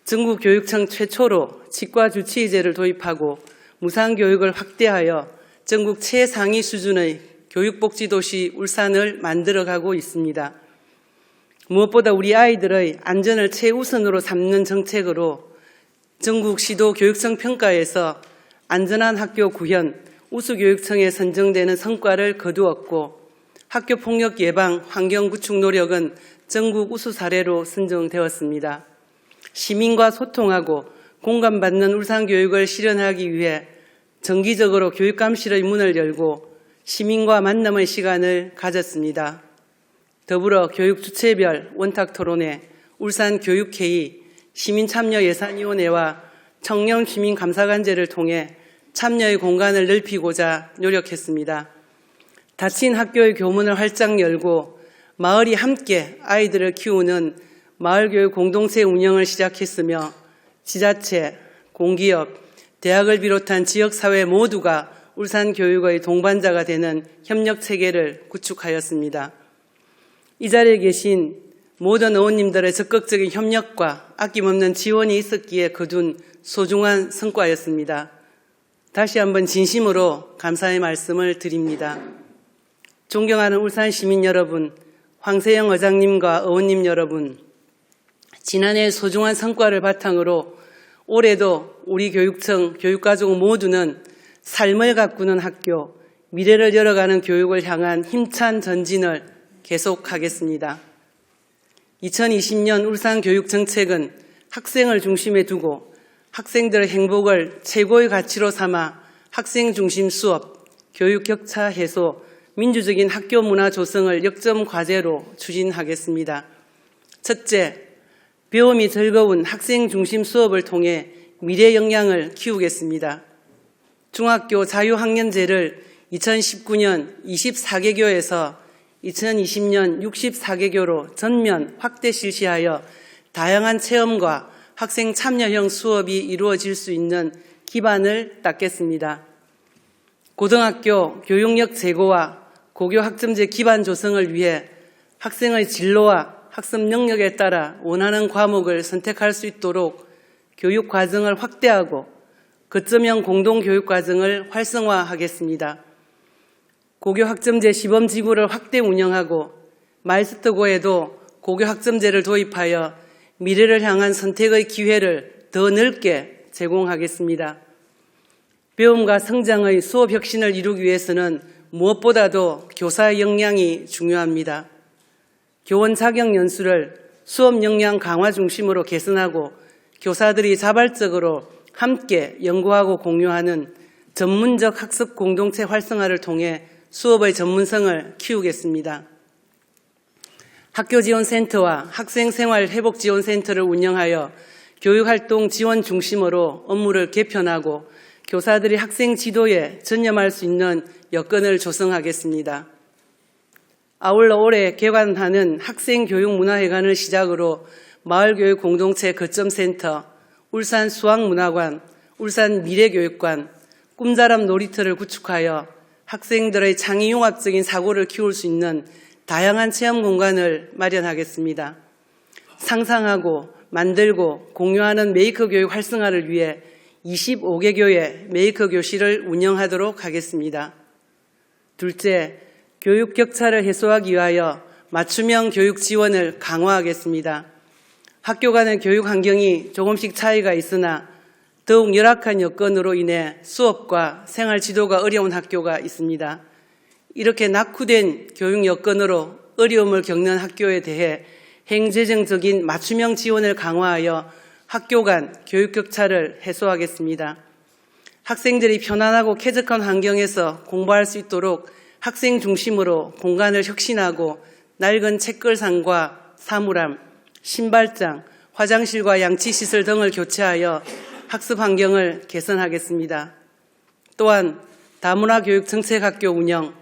전국 교육청 최초로 치과주치의제를 도입하고 무상교육을 확대하여 전국 최상위 수준의 교육복지도시 울산을 만들어가고 있습니다. 무엇보다 우리 아이들의 안전을 최우선으로 삼는 정책으로 전국 시도 교육청 평가에서 안전한 학교 구현, 우수교육청에 선정되는 성과를 거두었고 학교폭력 예방, 환경구축 노력은 전국 우수 사례로 선정되었습니다. 시민과 소통하고 공감받는 울산교육을 실현하기 위해 정기적으로 교육감실의 문을 열고 시민과 만남의 시간을 가졌습니다. 더불어 교육주체별 원탁토론회, 울산교육회의, 시민참여예산위원회와 청렴시민감사관제를 통해 참여의 공간을 넓히고자 노력했습니다. 닫힌 학교의 교문을 활짝 열고 마을이 함께 아이들을 키우는 마을교육 공동체 운영을 시작했으며 지자체, 공기업, 대학을 비롯한 지역사회 모두가 울산교육의 동반자가 되는 협력체계를 구축하였습니다. 이 자리에 계신 모든 의원님들의 적극적인 협력과 아낌없는 지원이 있었기에 거둔 소중한 성과였습니다. 다시 한번 진심으로 감사의 말씀을 드립니다. 존경하는 울산 시민 여러분, 황세영 의장님과 의원님 여러분, 지난해 소중한 성과를 바탕으로 올해도 우리 교육청, 교육가족 모두는 삶을 가꾸는 학교, 미래를 열어가는 교육을 향한 힘찬 전진을 계속하겠습니다. 2020년 울산 교육정책은 학생을 중심에 두고 학생들의 행복을 최고의 가치로 삼아 학생 중심 수업, 교육 격차 해소, 민주적인 학교 문화 조성을 역점 과제로 추진하겠습니다. 첫째, 배움이 즐거운 학생 중심 수업을 통해 미래 역량을 키우겠습니다. 중학교 자유학년제를 2019년 24개교에서 2020년 64개교로 전면 확대 실시하여 다양한 체험과 학생 참여형 수업이 이루어질 수 있는 기반을 닦겠습니다. 고등학교 교육력 제고와 고교 학점제 기반 조성을 위해 학생의 진로와 학습 능력에 따라 원하는 과목을 선택할 수 있도록 교육 과정을 확대하고 거점형 공동교육 과정을 활성화하겠습니다. 고교 학점제 시범지구를 확대 운영하고 마이스터고에도 고교 학점제를 도입하여 미래를 향한 선택의 기회를 더 넓게 제공하겠습니다. 배움과 성장의 수업 혁신을 이루기 위해서는 무엇보다도 교사의 역량이 중요합니다. 교원 자격 연수를 수업 역량 강화 중심으로 개선하고 교사들이 자발적으로 함께 연구하고 공유하는 전문적 학습 공동체 활성화를 통해 수업의 전문성을 키우겠습니다. 학교지원센터와 학생생활회복지원센터를 운영하여 교육활동 지원 중심으로 업무를 개편하고 교사들이 학생 지도에 전념할 수 있는 여건을 조성하겠습니다. 아울러 올해 개관하는 학생교육문화회관을 시작으로 마을교육 공동체 거점센터, 울산 수학문화관, 울산 미래교육관, 꿈자람 놀이터를 구축하여 학생들의 창의융합적인 사고를 키울 수 있는 다양한 체험 공간을 마련하겠습니다. 상상하고 만들고 공유하는 메이커 교육 활성화를 위해 25개 교의 메이커 교실을 운영하도록 하겠습니다. 둘째, 교육 격차를 해소하기 위하여 맞춤형 교육 지원을 강화하겠습니다. 학교 간의 교육 환경이 조금씩 차이가 있으나 더욱 열악한 여건으로 인해 수업과 생활 지도가 어려운 학교가 있습니다. 이렇게 낙후된 교육 여건으로 어려움을 겪는 학교에 대해 행재정적인 맞춤형 지원을 강화하여 학교 간 교육 격차를 해소하겠습니다. 학생들이 편안하고 쾌적한 환경에서 공부할 수 있도록 학생 중심으로 공간을 혁신하고 낡은 책걸상과 사물함, 신발장, 화장실과 양치시설 등을 교체하여 학습 환경을 개선하겠습니다. 또한 다문화 교육 정책학교 운영,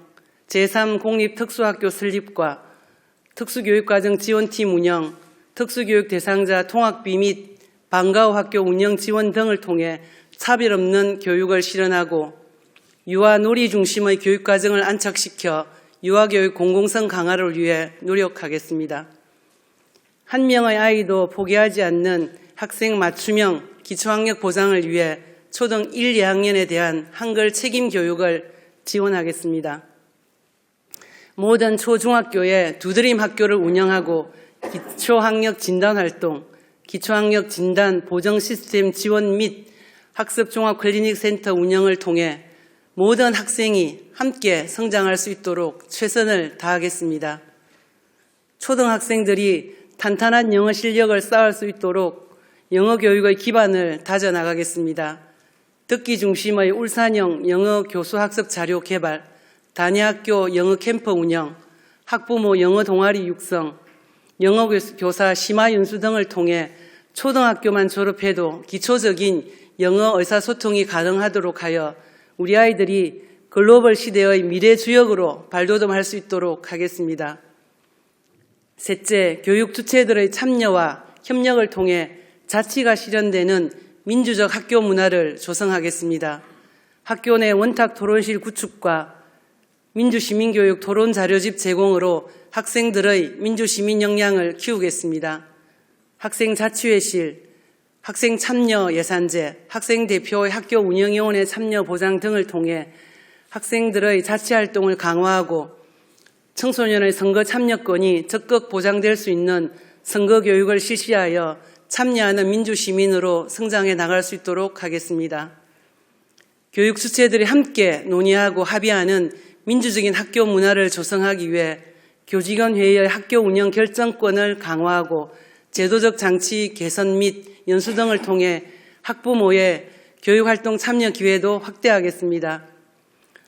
제3공립특수학교 설립과 특수교육과정 지원팀 운영, 특수교육 대상자 통학비 및 방과후 학교 운영 지원 등을 통해 차별 없는 교육을 실현하고 유아 놀이 중심의 교육과정을 안착시켜 유아교육 공공성 강화를 위해 노력하겠습니다. 한 명의 아이도 포기하지 않는 학생 맞춤형 기초학력 보장을 위해 초등 1, 2학년에 대한 한글 책임 교육을 지원하겠습니다. 모든 초중학교에 두드림 학교를 운영하고 기초학력 진단 활동, 기초학력 진단 보정 시스템 지원 및 학습 종합 클리닉 센터 운영을 통해 모든 학생이 함께 성장할 수 있도록 최선을 다하겠습니다. 초등학생들이 탄탄한 영어 실력을 쌓을 수 있도록 영어 교육의 기반을 다져나가겠습니다. 듣기 중심의 울산형 영어 교수 학습 자료 개발, 단위학교 영어 캠프 운영, 학부모 영어 동아리 육성, 영어 교사 심화 연수 등을 통해 초등학교만 졸업해도 기초적인 영어 의사소통이 가능하도록 하여 우리 아이들이 글로벌 시대의 미래 주역으로 발돋움할 수 있도록 하겠습니다. 셋째, 교육 주체들의 참여와 협력을 통해 자치가 실현되는 민주적 학교 문화를 조성하겠습니다. 학교 내 원탁 토론실 구축과 민주시민교육 토론 자료집 제공으로 학생들의 민주시민 역량을 키우겠습니다. 학생 자치회실, 학생 참여 예산제, 학생 대표의 학교 운영위원회 참여 보장 등을 통해 학생들의 자치활동을 강화하고 청소년의 선거 참여권이 적극 보장될 수 있는 선거교육을 실시하여 참여하는 민주시민으로 성장해 나갈 수 있도록 하겠습니다. 교육 주체들이 함께 논의하고 합의하는 민주적인 학교 문화를 조성하기 위해 교직원 회의의 학교 운영 결정권을 강화하고 제도적 장치 개선 및 연수 등을 통해 학부모의 교육활동 참여 기회도 확대하겠습니다.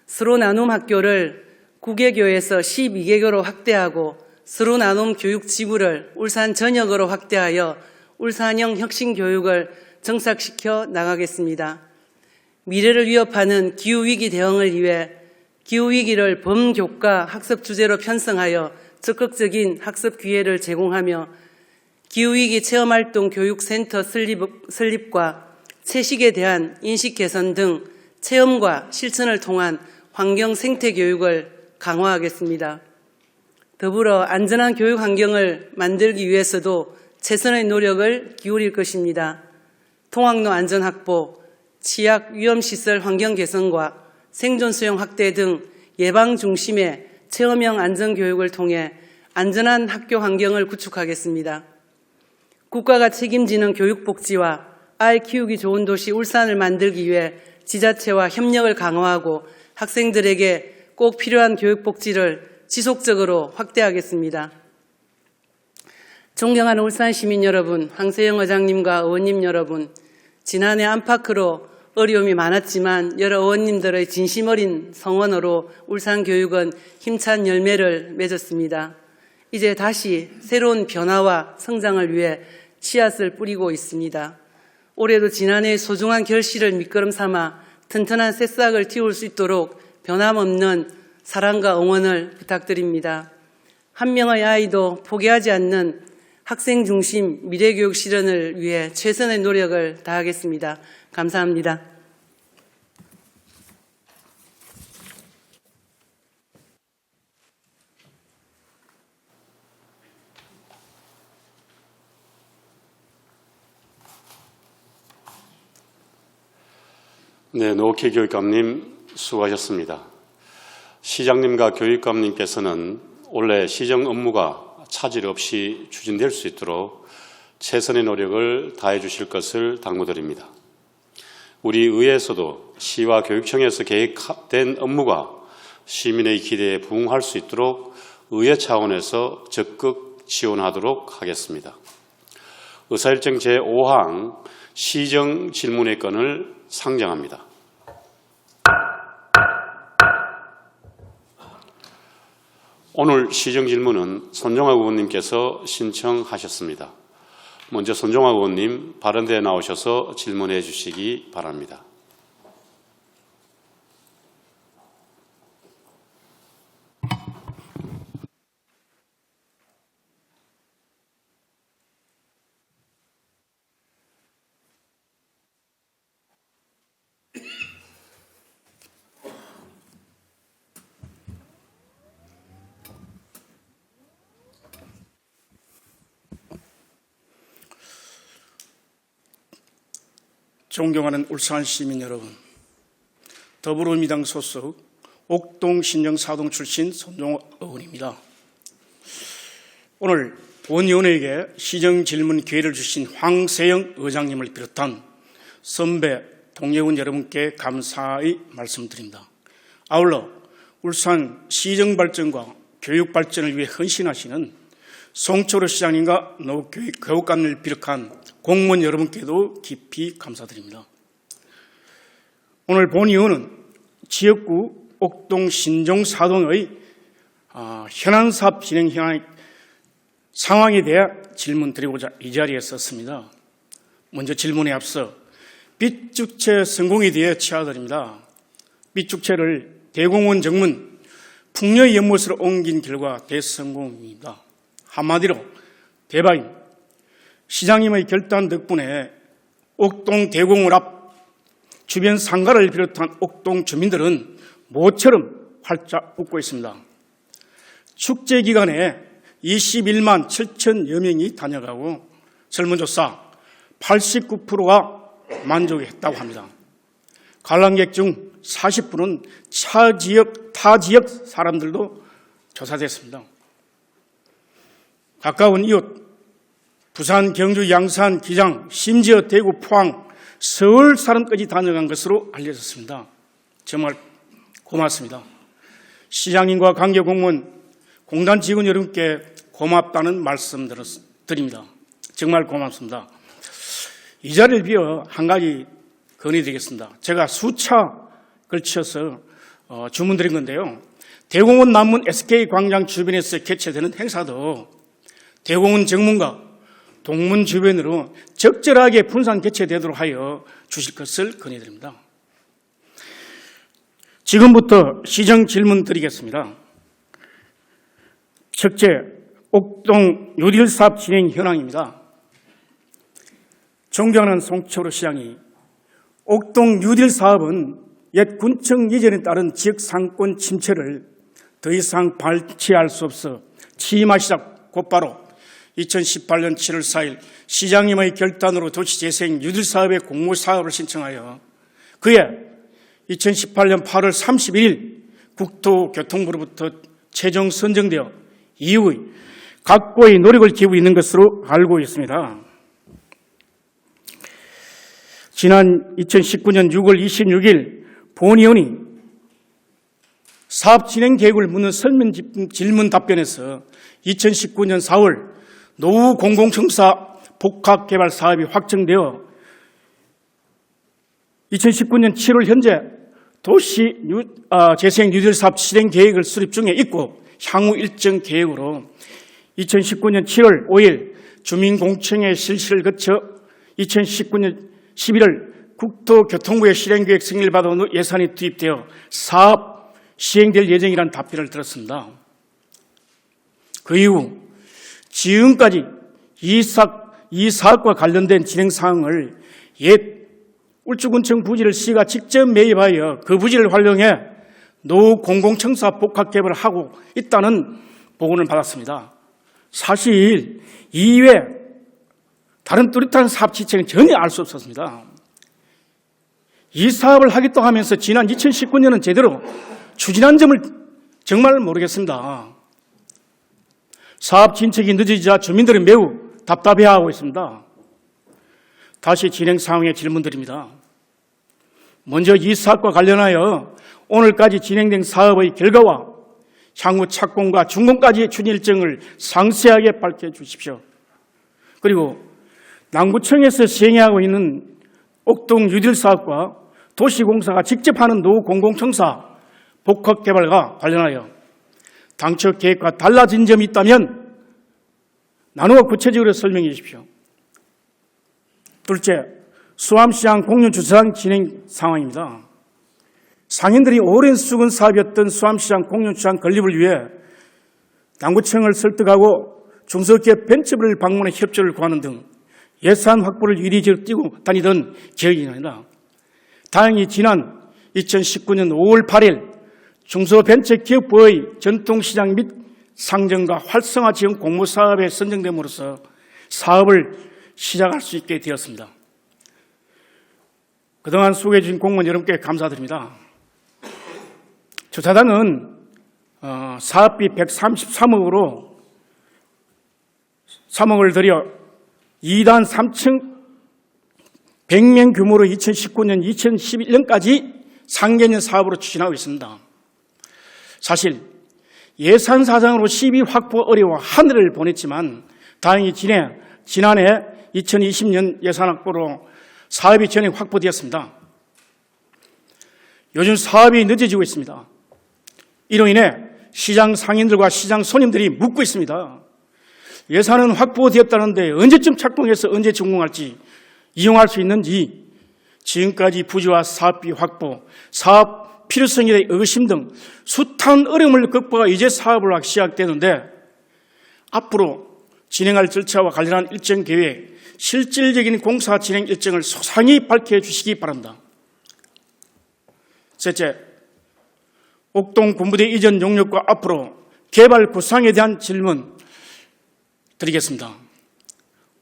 서로 나눔 학교를 9개교에서 12개교로 확대하고 서로 나눔 교육 지구를 울산 전역으로 확대하여 울산형 혁신교육을 정착시켜 나가겠습니다. 미래를 위협하는 기후위기 대응을 위해 기후위기를 범교과 학습 주제로 편성하여 적극적인 학습 기회를 제공하며 기후위기 체험활동 교육센터 설립과 채식에 대한 인식 개선 등 체험과 실천을 통한 환경 생태 교육을 강화하겠습니다. 더불어 안전한 교육 환경을 만들기 위해서도 최선의 노력을 기울일 것입니다. 통학로 안전 확보, 취약 위험시설 환경 개선과 생존 수용 확대 등 예방 중심의 체험형 안전교육을 통해 안전한 학교 환경을 구축하겠습니다. 국가가 책임지는 교육복지와 아이 키우기 좋은 도시 울산을 만들기 위해 지자체와 협력을 강화하고 학생들에게 꼭 필요한 교육복지를 지속적으로 확대하겠습니다. 존경하는 울산 시민 여러분, 황세영 의장님과 의원님 여러분, 지난해 안팎으로 어려움이 많았지만 여러 의원님들의 진심 어린 성원으로 울산 교육은 힘찬 열매를 맺었습니다. 이제 다시 새로운 변화와 성장을 위해 씨앗을 뿌리고 있습니다. 올해도 지난해의 소중한 결실을 밑거름 삼아 튼튼한 새싹을 틔울 수 있도록 변함없는 사랑과 응원을 부탁드립니다. 한 명의 아이도 포기하지 않는 학생 중심 미래교육 실현을 위해 최선의 노력을 다하겠습니다. 감사합니다. 네, 노옥희 교육감님 수고하셨습니다. 시장님과 교육감님께서는 올해 시정 업무가 차질 없이 추진될 수 있도록 최선의 노력을 다해 주실 것을 당부드립니다. 우리 의회에서도 시와 교육청에서 계획된 업무가 시민의 기대에 부응할 수 있도록 의회 차원에서 적극 지원하도록 하겠습니다. 의사일정 제5항 시정 질문의 건을 상정합니다. 오늘 시정 질문은 손종학 의원님께서 신청하셨습니다. 먼저 손종학 의원님 발언대에 나오셔서 질문해 주시기 바랍니다. 존경하는 울산 시민 여러분, 더불어민주당 소속 옥동 신정사동 출신 손종학 의원입니다. 오늘 본의원에게 시정 질문 기회를 주신 황세영 의장님을 비롯한 선배 동료의원 여러분께 감사의 말씀드립니다. 아울러 울산 시정 발전과 교육 발전을 위해 헌신하시는 송철호 시장님과 교육감을 비롯한 공무원 여러분께도 깊이 감사드립니다. 오늘 본의원은 지역구 옥동 신종사동의 현안 사업 진행 상황에 대해 질문 드리고자 이 자리에 섰습니다. 먼저 질문에 앞서 빚주체 성공에 대해 취하드립니다. 빚주체를 대공원 정문 풍녀의 연못으로 옮긴 결과 대성공입니다. 한마디로 대박입니다. 시장님의 결단 덕분에 옥동 대공원 앞 주변 상가를 비롯한 옥동 주민들은 모처럼 활짝 웃고 있습니다. 축제 기간에 21만 7천여 명이 다녀가고 설문조사 89%가 만족했다고 합니다. 관람객 중 40%는 타 지역 사람들도 조사됐습니다. 가까운 이웃 부산, 경주, 양산, 기장, 심지어 대구, 포항, 서울 사람까지 다녀간 것으로 알려졌습니다. 정말 고맙습니다. 시장님과 관계 공무원, 공단 직원 여러분께 고맙다는 말씀 드립니다. 정말 고맙습니다. 이 자리를 비워 한 가지 건의드리겠습니다. 제가 수차 걸쳐서 주문드린 건데요. 대공원 남문 SK광장 주변에서 개최되는 행사도 대공원 정문과 동문 주변으로 적절하게 분산 개최되도록 하여 주실 것을 건의드립니다. 지금부터 시정 질문 드리겠습니다. 첫째, 옥동 뉴딜 사업 진행 현황입니다. 존경하는 송철호 시장이 옥동 뉴딜 사업은 옛 군청 이전에 따른 지역 상권 침체를 더 이상 발치할 수 없어 취임하시자 곧바로 2018년 7월 4일 시장님의 결단으로 도시재생 뉴딜 사업의 공모 사업을 신청하여 그해 2018년 8월 31일 국토교통부로부터 최종 선정되어 이후의 각고의 노력을 기울이고 있는 것으로 알고 있습니다. 지난 2019년 6월 26일 본의원이 사업 진행 계획을 묻는 설문 질문 답변에서 2019년 4월 노후 공공청사 복합개발 사업이 확정되어 2019년 7월 현재 도시 재생 뉴딜 사업 실행 계획을 수립 중에 있고 향후 일정 계획으로 2019년 7월 5일 주민공청회 실시를 거쳐 2019년 11월 국토교통부의 실행계획 승인을 받은 후 예산이 투입되어 사업 시행될 예정이라는 답변을 들었습니다. 그 이후 지금까지 이 사업과 관련된 진행 사항을 옛 울주군청 부지를 시가 직접 매입하여 그 부지를 활용해 노후 공공청사 복합개발을 하고 있다는 보고를 받았습니다. 사실 이외에 다른 뚜렷한 사업 지책은 전혀 알 수 없었습니다. 이 사업을 하겠다고 하면서 지난 2019년은 제대로 추진한 점을 정말 모르겠습니다. 사업 진척이 늦어지자 주민들은 매우 답답해하고 있습니다. 다시 진행 상황에 질문드립니다. 먼저 이 사업과 관련하여 오늘까지 진행된 사업의 결과와 향후 착공과 준공까지의 추진 일정을 상세하게 밝혀주십시오. 그리고 남구청에서 시행하고 있는 옥동 뉴딜 사업과 도시공사가 직접 하는 노후 공공청사 복합개발과 관련하여 당초 계획과 달라진 점이 있다면 나누어 구체적으로 설명해 주십시오. 둘째, 수암시장 공유주차장 진행 상황입니다. 상인들이 오랜 수건 사업이었던 수암시장 공유주차장 건립을 위해 남구청을 설득하고 중소기업 벤처를 방문해 협조를 구하는 등 예산 확보를 이리저리 뛰고 다니던 기억입니다. 다행히 지난 2019년 5월 8일 중소벤처기업부의 전통시장 및 상정과 활성화 지원 공모사업에 선정됨으로써 사업을 시작할 수 있게 되었습니다. 그동안 수고해 주신 공무원 여러분께 감사드립니다. 주차장은 사업비 133억으로 3억을 들여 2단 3층 100명 규모로 2019년, 2011년까지 상개년 사업으로 추진하고 있습니다. 사실 예산 사정으로 시비 확보 어려워 하늘을 보냈지만 다행히 지난해 2020년 예산 확보로 사업이 전액 확보되었습니다. 요즘 사업이 늦어지고 있습니다. 이로 인해 시장 상인들과 시장 손님들이 묻고 있습니다. 예산은 확보되었다는데 언제쯤 착공해서 언제 준공할지 이용할 수 있는지 지금까지 부지와 사업비 확보, 사업 필요성에 대해 의심 등 숱한 어려움을 극복하 이제 사업을 시작되는데 앞으로 진행할 절차와 관련한 일정 계획, 실질적인 공사 진행 일정을 소상히 밝혀주시기 바랍니다. 셋째, 옥동 군부대 이전 용역과 앞으로 개발 구상에 대한 질문 드리겠습니다.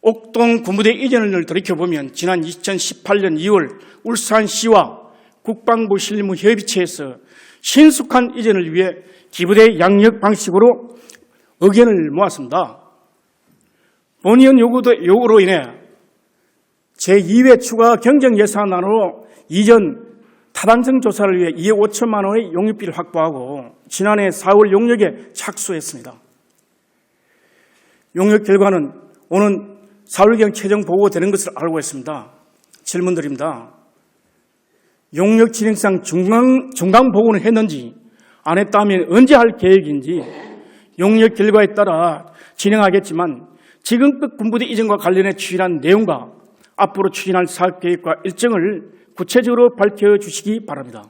옥동 군부대 이전을 돌이켜보면 지난 2018년 2월 울산시와 국방부 실무 협의체에서 신속한 이전을 위해 기부대 양력 방식으로 의견을 모았습니다. 본의원 요구로 인해 제2회 추가 경정 예산안으로 이전 타당성 조사를 위해 2억 5천만 원의 용역비를 확보하고 지난해 4월 용역에 착수했습니다. 용역 결과는 오는 4월경 최종 보고되는 것을 알고 있습니다. 질문 드립니다. 용역 진행상 중간 보고는 했는지, 안 했다면 언제 할 계획인지, 용역 결과에 따라 진행하겠지만 지금껏 군부대 이전과 관련해 추진한 내용과 앞으로 추진할 사업 계획과 일정을 구체적으로 밝혀주시기 바랍니다.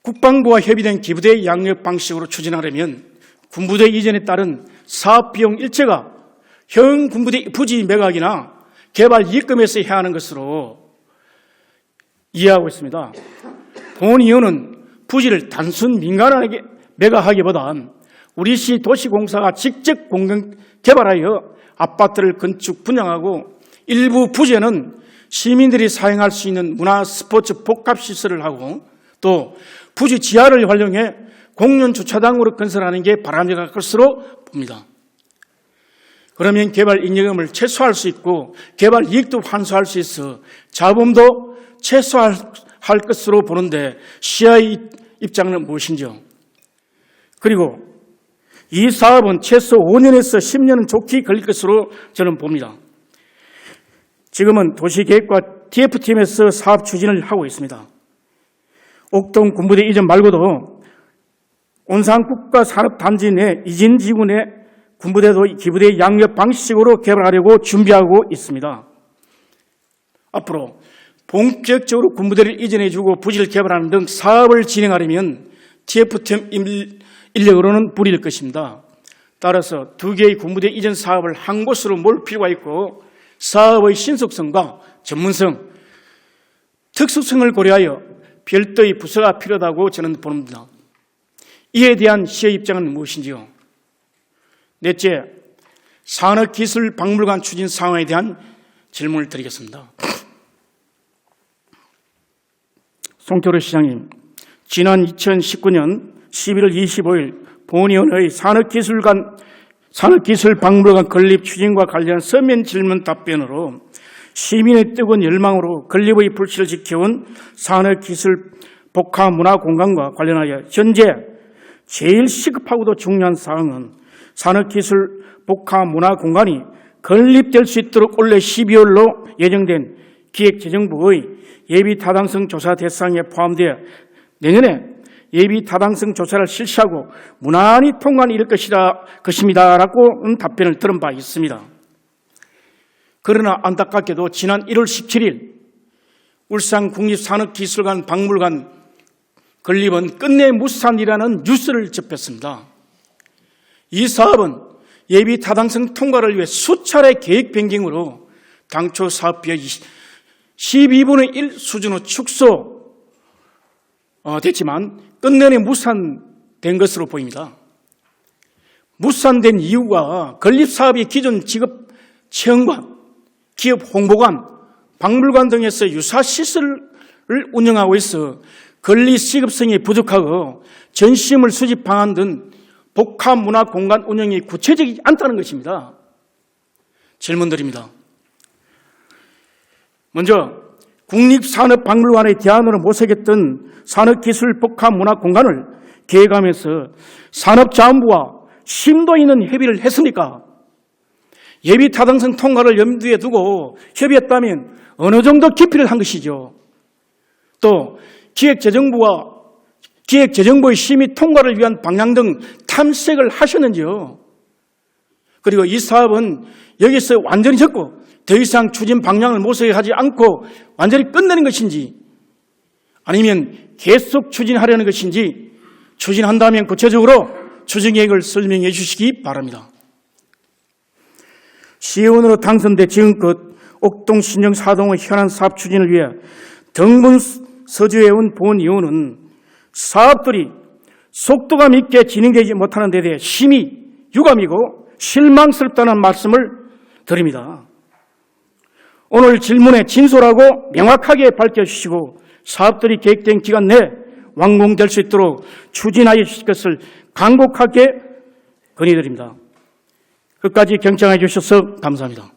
국방부와 협의된 기부대 양력 방식으로 추진하려면 군부대 이전에 따른 사업 비용 일체가 현 군부대 부지 매각이나 개발 이익금에서 해야 하는 것으로 이해하고 있습니다. 본 의원은 부지를 단순 민간에게 매각하기보단 우리시 도시공사가 직접 공공 개발하여 아파트를 건축 분양하고 일부 부지에는 시민들이 사용할 수 있는 문화 스포츠 복합시설을 하고 또 부지 지하를 활용해 공연 주차장으로 건설하는 게 바람직할 것으로 봅니다. 그러면 개발 잉여금을 최소화할 수 있고 개발 이익도 환수할 수 있어 자본도 최소화할 것으로 보는데 시야의 입장은 무엇인지요? 그리고 이 사업은 최소 5년에서 10년은 좋게 걸릴 것으로 저는 봅니다. 지금은 도시계획과 TF팀에서 사업 추진을 하고 있습니다. 옥동 군부대 이전 말고도 온산국가산업단지 내 이진지구 내 군부대도 기부대 양력 방식으로 개발하려고 준비하고 있습니다. 앞으로 본격적으로 군부대를 이전해주고 부지를 개발하는 등 사업을 진행하려면 TF팀 인력으로는 무리일 것입니다. 따라서 두 개의 군부대 이전 사업을 한 곳으로 몰 필요가 있고 사업의 신속성과 전문성, 특수성을 고려하여 별도의 부서가 필요하다고 저는 봅니다. 이에 대한 시의 입장은 무엇인지요? 넷째, 산업기술박물관 추진 상황에 대한 질문을 드리겠습니다. 송철호 시장님, 지난 2019년 11월 25일 본의원의 산업기술박물관 건립 추진과 관련 서면 질문 답변으로 시민의 뜨거운 열망으로 건립의 불씨를 지켜온 산업기술 복합문화공간과 관련하여 현재 제일 시급하고도 중요한 사항은 산업기술 복합문화공간이 건립될 수 있도록 올해 12월로 예정된 기획재정부의 예비타당성 조사 대상에 포함되어 내년에 예비타당성 조사를 실시하고 무난히 통과는 이룰 것입니다라고 답변을 들은 바 있습니다. 그러나 안타깝게도 지난 1월 17일 울산국립산업기술관 박물관 건립은 끝내 무산이라는 뉴스를 접했습니다. 이 사업은 예비 타당성 통과를 위해 수차례 계획 변경으로 당초 사업비의 12분의 1 수준으로 축소됐지만 끝내내 무산된 것으로 보입니다. 무산된 이유가 건립사업이 기존 직업 체험관, 기업 홍보관, 박물관 등에서 유사시설을 운영하고 있어 건립 시급성이 부족하고 전시물 수집 방안 등 복합문화공간 운영이 구체적이지 않다는 것입니다. 질문드립니다. 먼저 국립산업박물관의 대안으로 모색했던 산업기술 복합문화공간을 계획하면서 산업자원부와 심도 있는 협의를 했습니까? 예비타당성 통과를 염두에 두고 협의했다면 어느 정도 깊이를 한 것이죠. 또 기획재정부의 심의 통과를 위한 방향 등 탐색을 하셨는지요? 그리고 이 사업은 여기서 완전히 접고 더 이상 추진 방향을 모색하지 않고 완전히 끝내는 것인지 아니면 계속 추진하려는 것인지 추진한다면 구체적으로 추진 계획을 설명해 주시기 바랍니다. 시의원으로 당선돼 지금껏 옥동 신정 사동의 현안 사업 추진을 위해 등분 서주해온 본 의원은 사업들이 속도감 있게 진행되지 못하는 데 대해 심히 유감이고 실망스럽다는 말씀을 드립니다. 오늘 질문에 진솔하고 명확하게 밝혀주시고 사업들이 계획된 기간 내에 완공될 수 있도록 추진하여 주실 것을 간곡하게 건의드립니다. 끝까지 경청해 주셔서 감사합니다.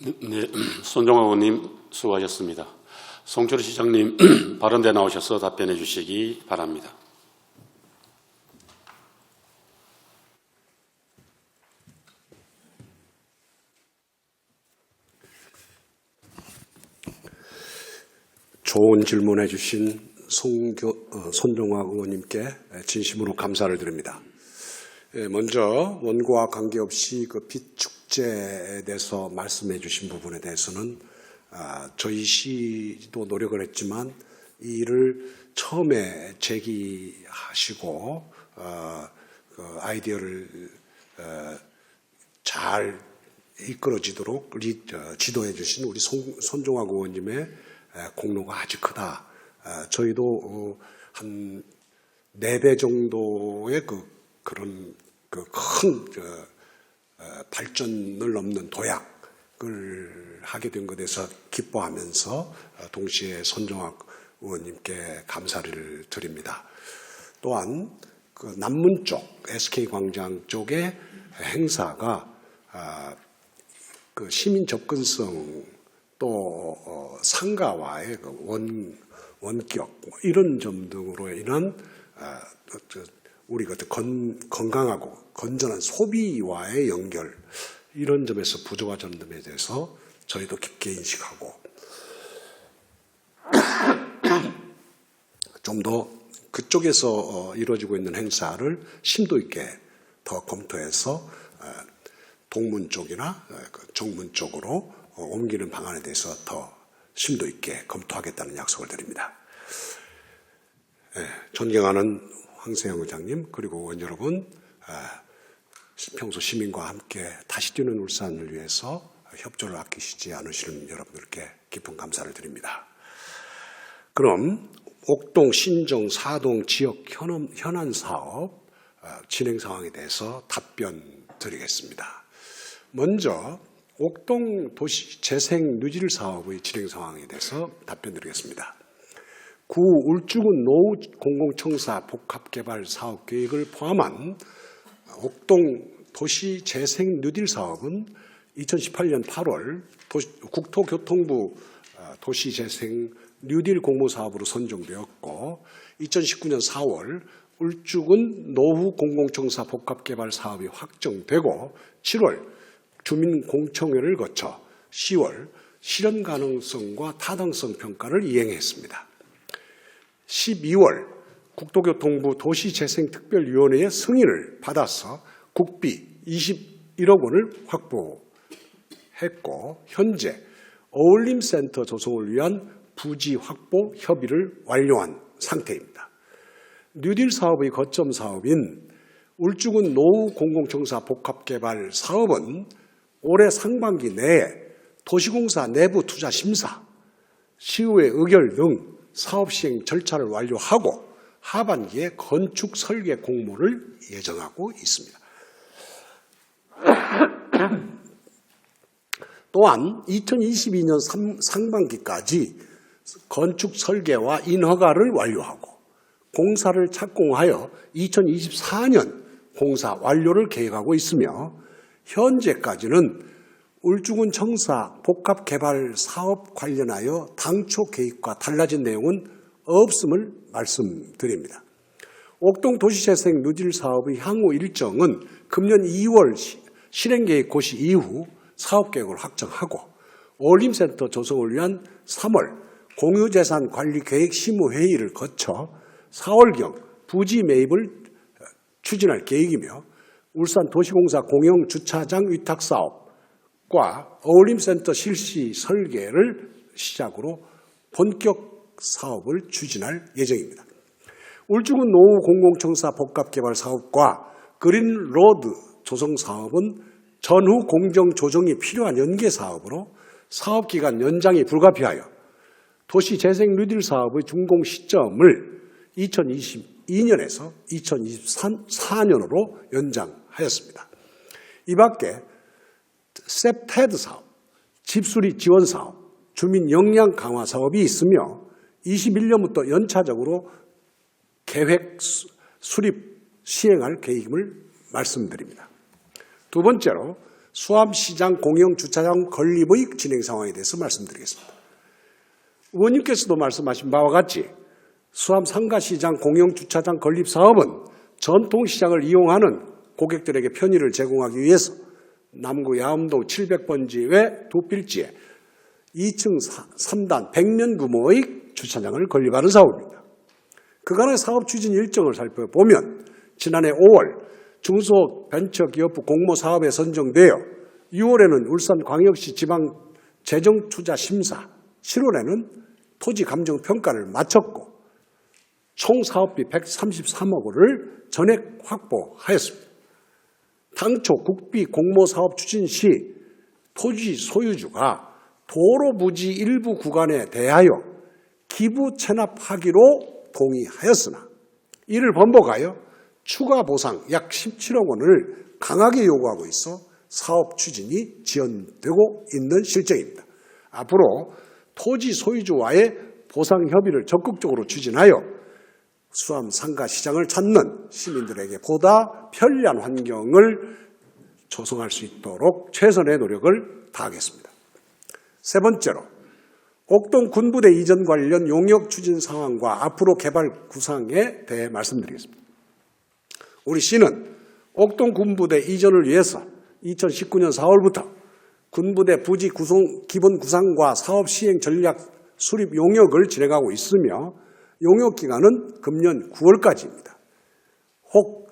네, 손종학 의원님 수고하셨습니다. 송철호 시장님 발언대 나오셔서 답변해 주시기 바랍니다. 좋은 질문해 주신 손종학 의원님께 진심으로 감사를 드립니다. 먼저 원고와 관계없이 그 빛 축제에 대해서 말씀해 주신 부분에 대해서는 저희 시도 노력을 했지만 이 일을 처음에 제기하시고 그 아이디어를 잘 이끌어지도록 지도해 주신 우리 손종학 의원님의 공로가 아주 크다. 저희도 한 4배 정도의 그런 큰 발전을 넘는 도약을 하게 된 것에서 기뻐하면서 동시에 손종학 의원님께 감사를 드립니다. 또한 그 남문 쪽 SK광장 쪽의 행사가 그 시민 접근성 또 상가와의 원격 이런 점 등으로 인한 우리 건강하고 건전한 소비와의 연결 이런 점에서 부족한 점에 대해서 저희도 깊게 인식하고 좀 더 그쪽에서 이루어지고 있는 행사를 심도 있게 더 검토해서 동문 쪽이나 정문 쪽으로 옮기는 방안에 대해서 더 심도 있게 검토하겠다는 약속을 드립니다. 존경하는 황세영 의장님 그리고 의원 여러분, 평소 시민과 함께 다시 뛰는 울산을 위해서 협조를 아끼시지 않으시는 여러분들께 깊은 감사를 드립니다. 그럼 옥동, 신정, 사동 지역 현안 사업 진행 상황에 대해서 답변 드리겠습니다. 먼저 옥동 도시 재생 누질 사업의 진행 상황에 대해서 답변 드리겠습니다. 구 울주군 노후 공공청사 복합개발 사업 계획을 포함한 옥동 도시 재생 누질 사업은 2018년 8월 국토교통부 도시재생 뉴딜 공모사업으로 선정되었고 2019년 4월 울주군 노후 공공청사 복합개발 사업이 확정되고 7월 주민공청회를 거쳐 10월 실현 가능성과 타당성 평가를 이행했습니다. 12월 국토교통부 도시재생특별위원회의 승인을 받아서 국비 21억 원을 확보했고 현재 어울림센터 조성을 위한 부지 확보 협의를 완료한 상태입니다. 뉴딜 사업의 거점 사업인 울주군 노후 공공청사 복합개발 사업은 올해 상반기 내에 도시공사 내부 투자 심사, 시의회 의결 등 사업 시행 절차를 완료하고 하반기에 건축 설계 공모를 예정하고 있습니다. 또한 2022년 상반기까지 건축 설계와 인허가를 완료하고 공사를 착공하여 2024년 공사 완료를 계획하고 있으며 현재까지는 울주군 청사 복합개발 사업 관련하여 당초 계획과 달라진 내용은 없음을 말씀드립니다. 옥동 도시재생 누질 사업의 향후 일정은 금년 2월 실행계획 고시 이후 사업계획을 확정하고 어울림센터 조성을 위한 3월 공유재산관리계획 심의회의를 거쳐 4월경 부지 매입을 추진할 계획이며 울산 도시공사 공영주차장 위탁사업과 어울림센터 실시 설계를 시작으로 본격 사업을 추진할 예정입니다. 울주군 노후 공공청사 복합개발 사업과 그린로드 조성 사업은 전후 공정 조정이 필요한 연계 사업으로 사업기간 연장이 불가피하여 도시재생 뉴딜 사업의 준공 시점을 2022년에서 2024년으로 연장하였습니다. 이 밖에 셉테드 사업, 집수리 지원 사업, 주민 역량 강화 사업이 있으며 21년부터 연차적으로 계획 수립 시행할 계획임을 말씀드립니다. 두 번째로 수암시장 공영주차장 건립의 진행 상황에 대해서 말씀드리겠습니다. 의원님께서도 말씀하신 바와 같이 수암 상가시장 공영주차장 건립 사업은 전통시장을 이용하는 고객들에게 편의를 제공하기 위해서 남구 야암동 700번지 외 두 필지에 2층 3단 100년 규모의 주차장을 건립하는 사업입니다. 그간의 사업 추진 일정을 살펴보면 지난해 5월 중소벤처기업부 공모사업에 선정되어 6월에는 울산광역시 지방재정투자심사, 7월에는 토지감정평가를 마쳤고 총 사업비 133억 원을 전액 확보하였습니다. 당초 국비 공모사업 추진 시 토지 소유주가 도로 부지 일부 구간에 대하여 기부 체납하기로 동의하였으나 이를 번복하여 추가 보상 약 17억 원을 강하게 요구하고 있어 사업 추진이 지연되고 있는 실정입니다. 앞으로 토지 소유주와의 보상 협의를 적극적으로 추진하여 수암 상가 시장을 찾는 시민들에게 보다 편리한 환경을 조성할 수 있도록 최선의 노력을 다하겠습니다. 세 번째로 옥동 군부대 이전 관련 용역 추진 상황과 앞으로 개발 구상에 대해 말씀드리겠습니다. 우리 시는 옥동 군부대 이전을 위해서 2019년 4월부터 군부대 부지 기본 구상과 사업 시행 전략 수립 용역을 진행하고 있으며 용역 기간은 금년 9월까지입니다. 혹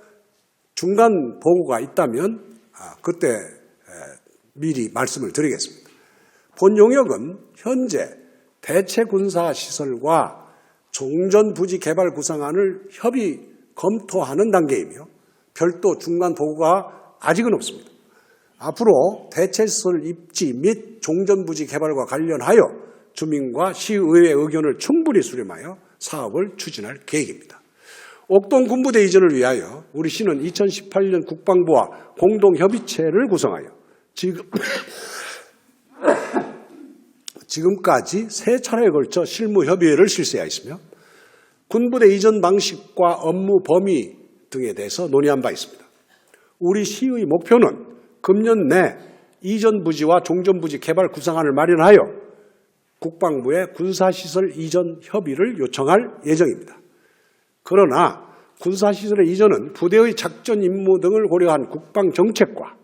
중간 보고가 있다면 그때 미리 말씀을 드리겠습니다. 본 용역은 현재 대체 군사 시설과 종전 부지 개발 구상안을 협의 검토하는 단계이며 별도 중간 보고가 아직은 없습니다. 앞으로 대체시설 입지 및 종전부지 개발과 관련하여 주민과 시의회 의견을 충분히 수렴하여 사업을 추진할 계획입니다. 옥동 군부대 이전을 위하여 우리 시는 2018년 국방부와 공동협의체를 구성하여 지금까지 3차례에 걸쳐 실무협의회를 실시하였으며 군부대 이전 방식과 업무 범위 등에 대해서 논의한 바 있습니다. 우리 시의 목표는 금년 내 이전 부지와 종전 부지 개발 구상안을 마련하여 국방부에 군사시설 이전 협의를 요청할 예정입니다. 그러나 군사시설의 이전은 부대의 작전 임무 등을 고려한 국방정책과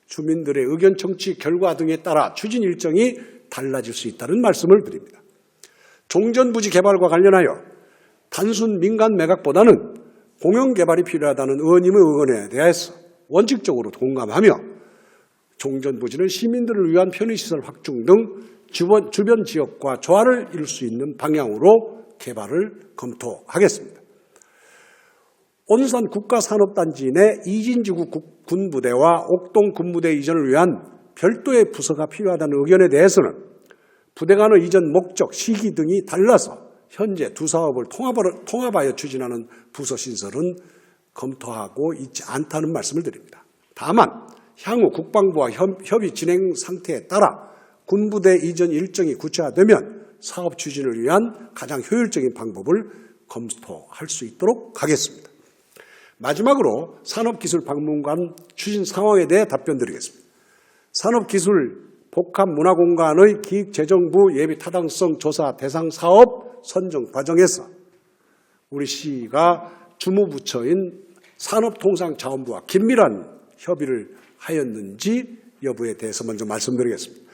주민들의 의견 청취 결과 등에 따라 추진 일정이 달라질 수 있다는 말씀을 드립니다. 종전부지 개발과 관련하여 단순 민간 매각보다는 공영개발이 필요하다는 의원님의 의견에 대해서 원칙적으로 공감하며 종전부지는 시민들을 위한 편의시설 확충 등 주변 지역과 조화를 이룰 수 있는 방향으로 개발을 검토하겠습니다. 온산 국가산업단지 내 이진지구 군부대와 옥동 군부대 이전을 위한 별도의 부서가 필요하다는 의견에 대해서는 부대 간의 이전 목적, 시기 등이 달라서 현재 두 사업을 통합하여 추진하는 부서 신설은 검토하고 있지 않다는 말씀을 드립니다. 다만 향후 국방부와 협의 진행 상태에 따라 군부대 이전 일정이 구체화되면 사업 추진을 위한 가장 효율적인 방법을 검토할 수 있도록 하겠습니다. 마지막으로 산업기술박물관 추진 상황에 대해 답변드리겠습니다. 산업기술복합문화공간의 기획재정부 예비타당성 조사 대상 사업 선정 과정에서 우리 시가 주무부처인 산업통상자원부와 긴밀한 협의를 하였는지 여부에 대해서 먼저 말씀드리겠습니다.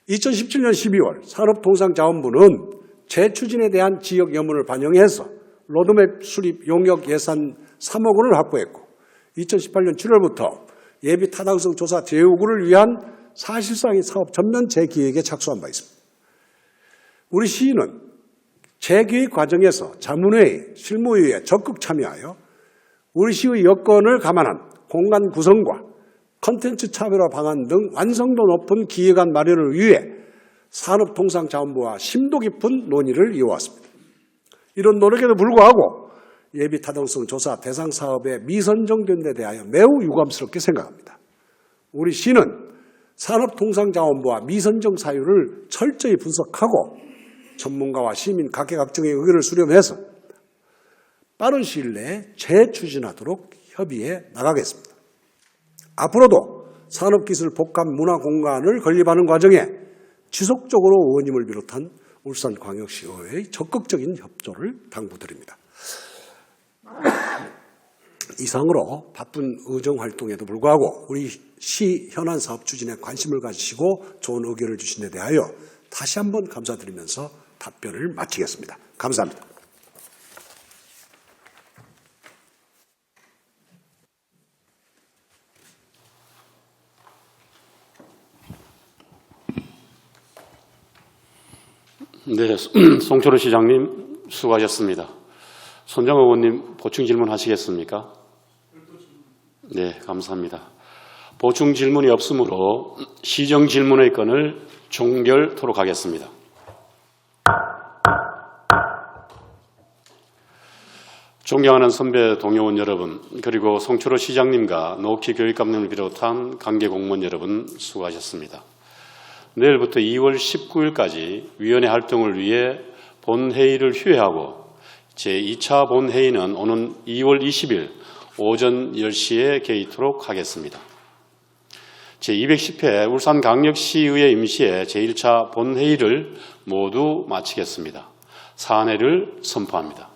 2017년 12월 산업통상자원부는 재추진에 대한 지역 여문을 반영해서 로드맵 수립 용역 예산 3억 원을 확보했고 2018년 7월부터 예비 타당성 조사 제요구를 위한 사실상의 사업 전면 재기획에 착수한 바 있습니다. 우리 시는 재기획 과정에서 자문회의, 실무회의에 적극 참여하여 우리 시의 여건을 감안한 공간 구성과 콘텐츠 차별화 방안 등 완성도 높은 기획안 마련을 위해 산업통상자원부와 심도 깊은 논의를 이어왔습니다. 이런 노력에도 불구하고 예비 타당성 조사 대상 사업에 미선정된 데 대하여 매우 유감스럽게 생각합니다. 우리 시는 산업통상자원부와 미선정 사유를 철저히 분석하고 전문가와 시민 각계각층의 의견을 수렴해서 빠른 시일 내에 재추진하도록 협의해 나가겠습니다. 앞으로도 산업기술 복합 문화공간을 건립하는 과정에 지속적으로 의원님을 비롯한 울산광역시의회의 적극적인 협조를 당부드립니다. 이상으로 바쁜 의정활동에도 불구하고 우리 시 현안 사업 추진에 관심을 가지시고 좋은 의견을 주신 데 대하여 다시 한번 감사드리면서 답변을 마치겠습니다. 감사합니다. 네, 송철호 시장님 수고하셨습니다. 손정호 의원님 보충 질문 하시겠습니까? 네, 감사합니다. 보충 질문이 없으므로 시정 질문의 건을 종결토록 하겠습니다. 존경하는 선배 동료원 여러분, 그리고 송철호 시장님과 노키 교육감님을 비롯한 관계 공무원 여러분 수고하셨습니다. 내일부터 2월 19일까지 위원회 활동을 위해 본회의를 휴회하고 제2차 본회의는 오는 2월 20일 오전 10시에 개의토록 하겠습니다. 제210회 울산광역시의회 임시회 제1차 본회의를 모두 마치겠습니다. 사안회를 선포합니다.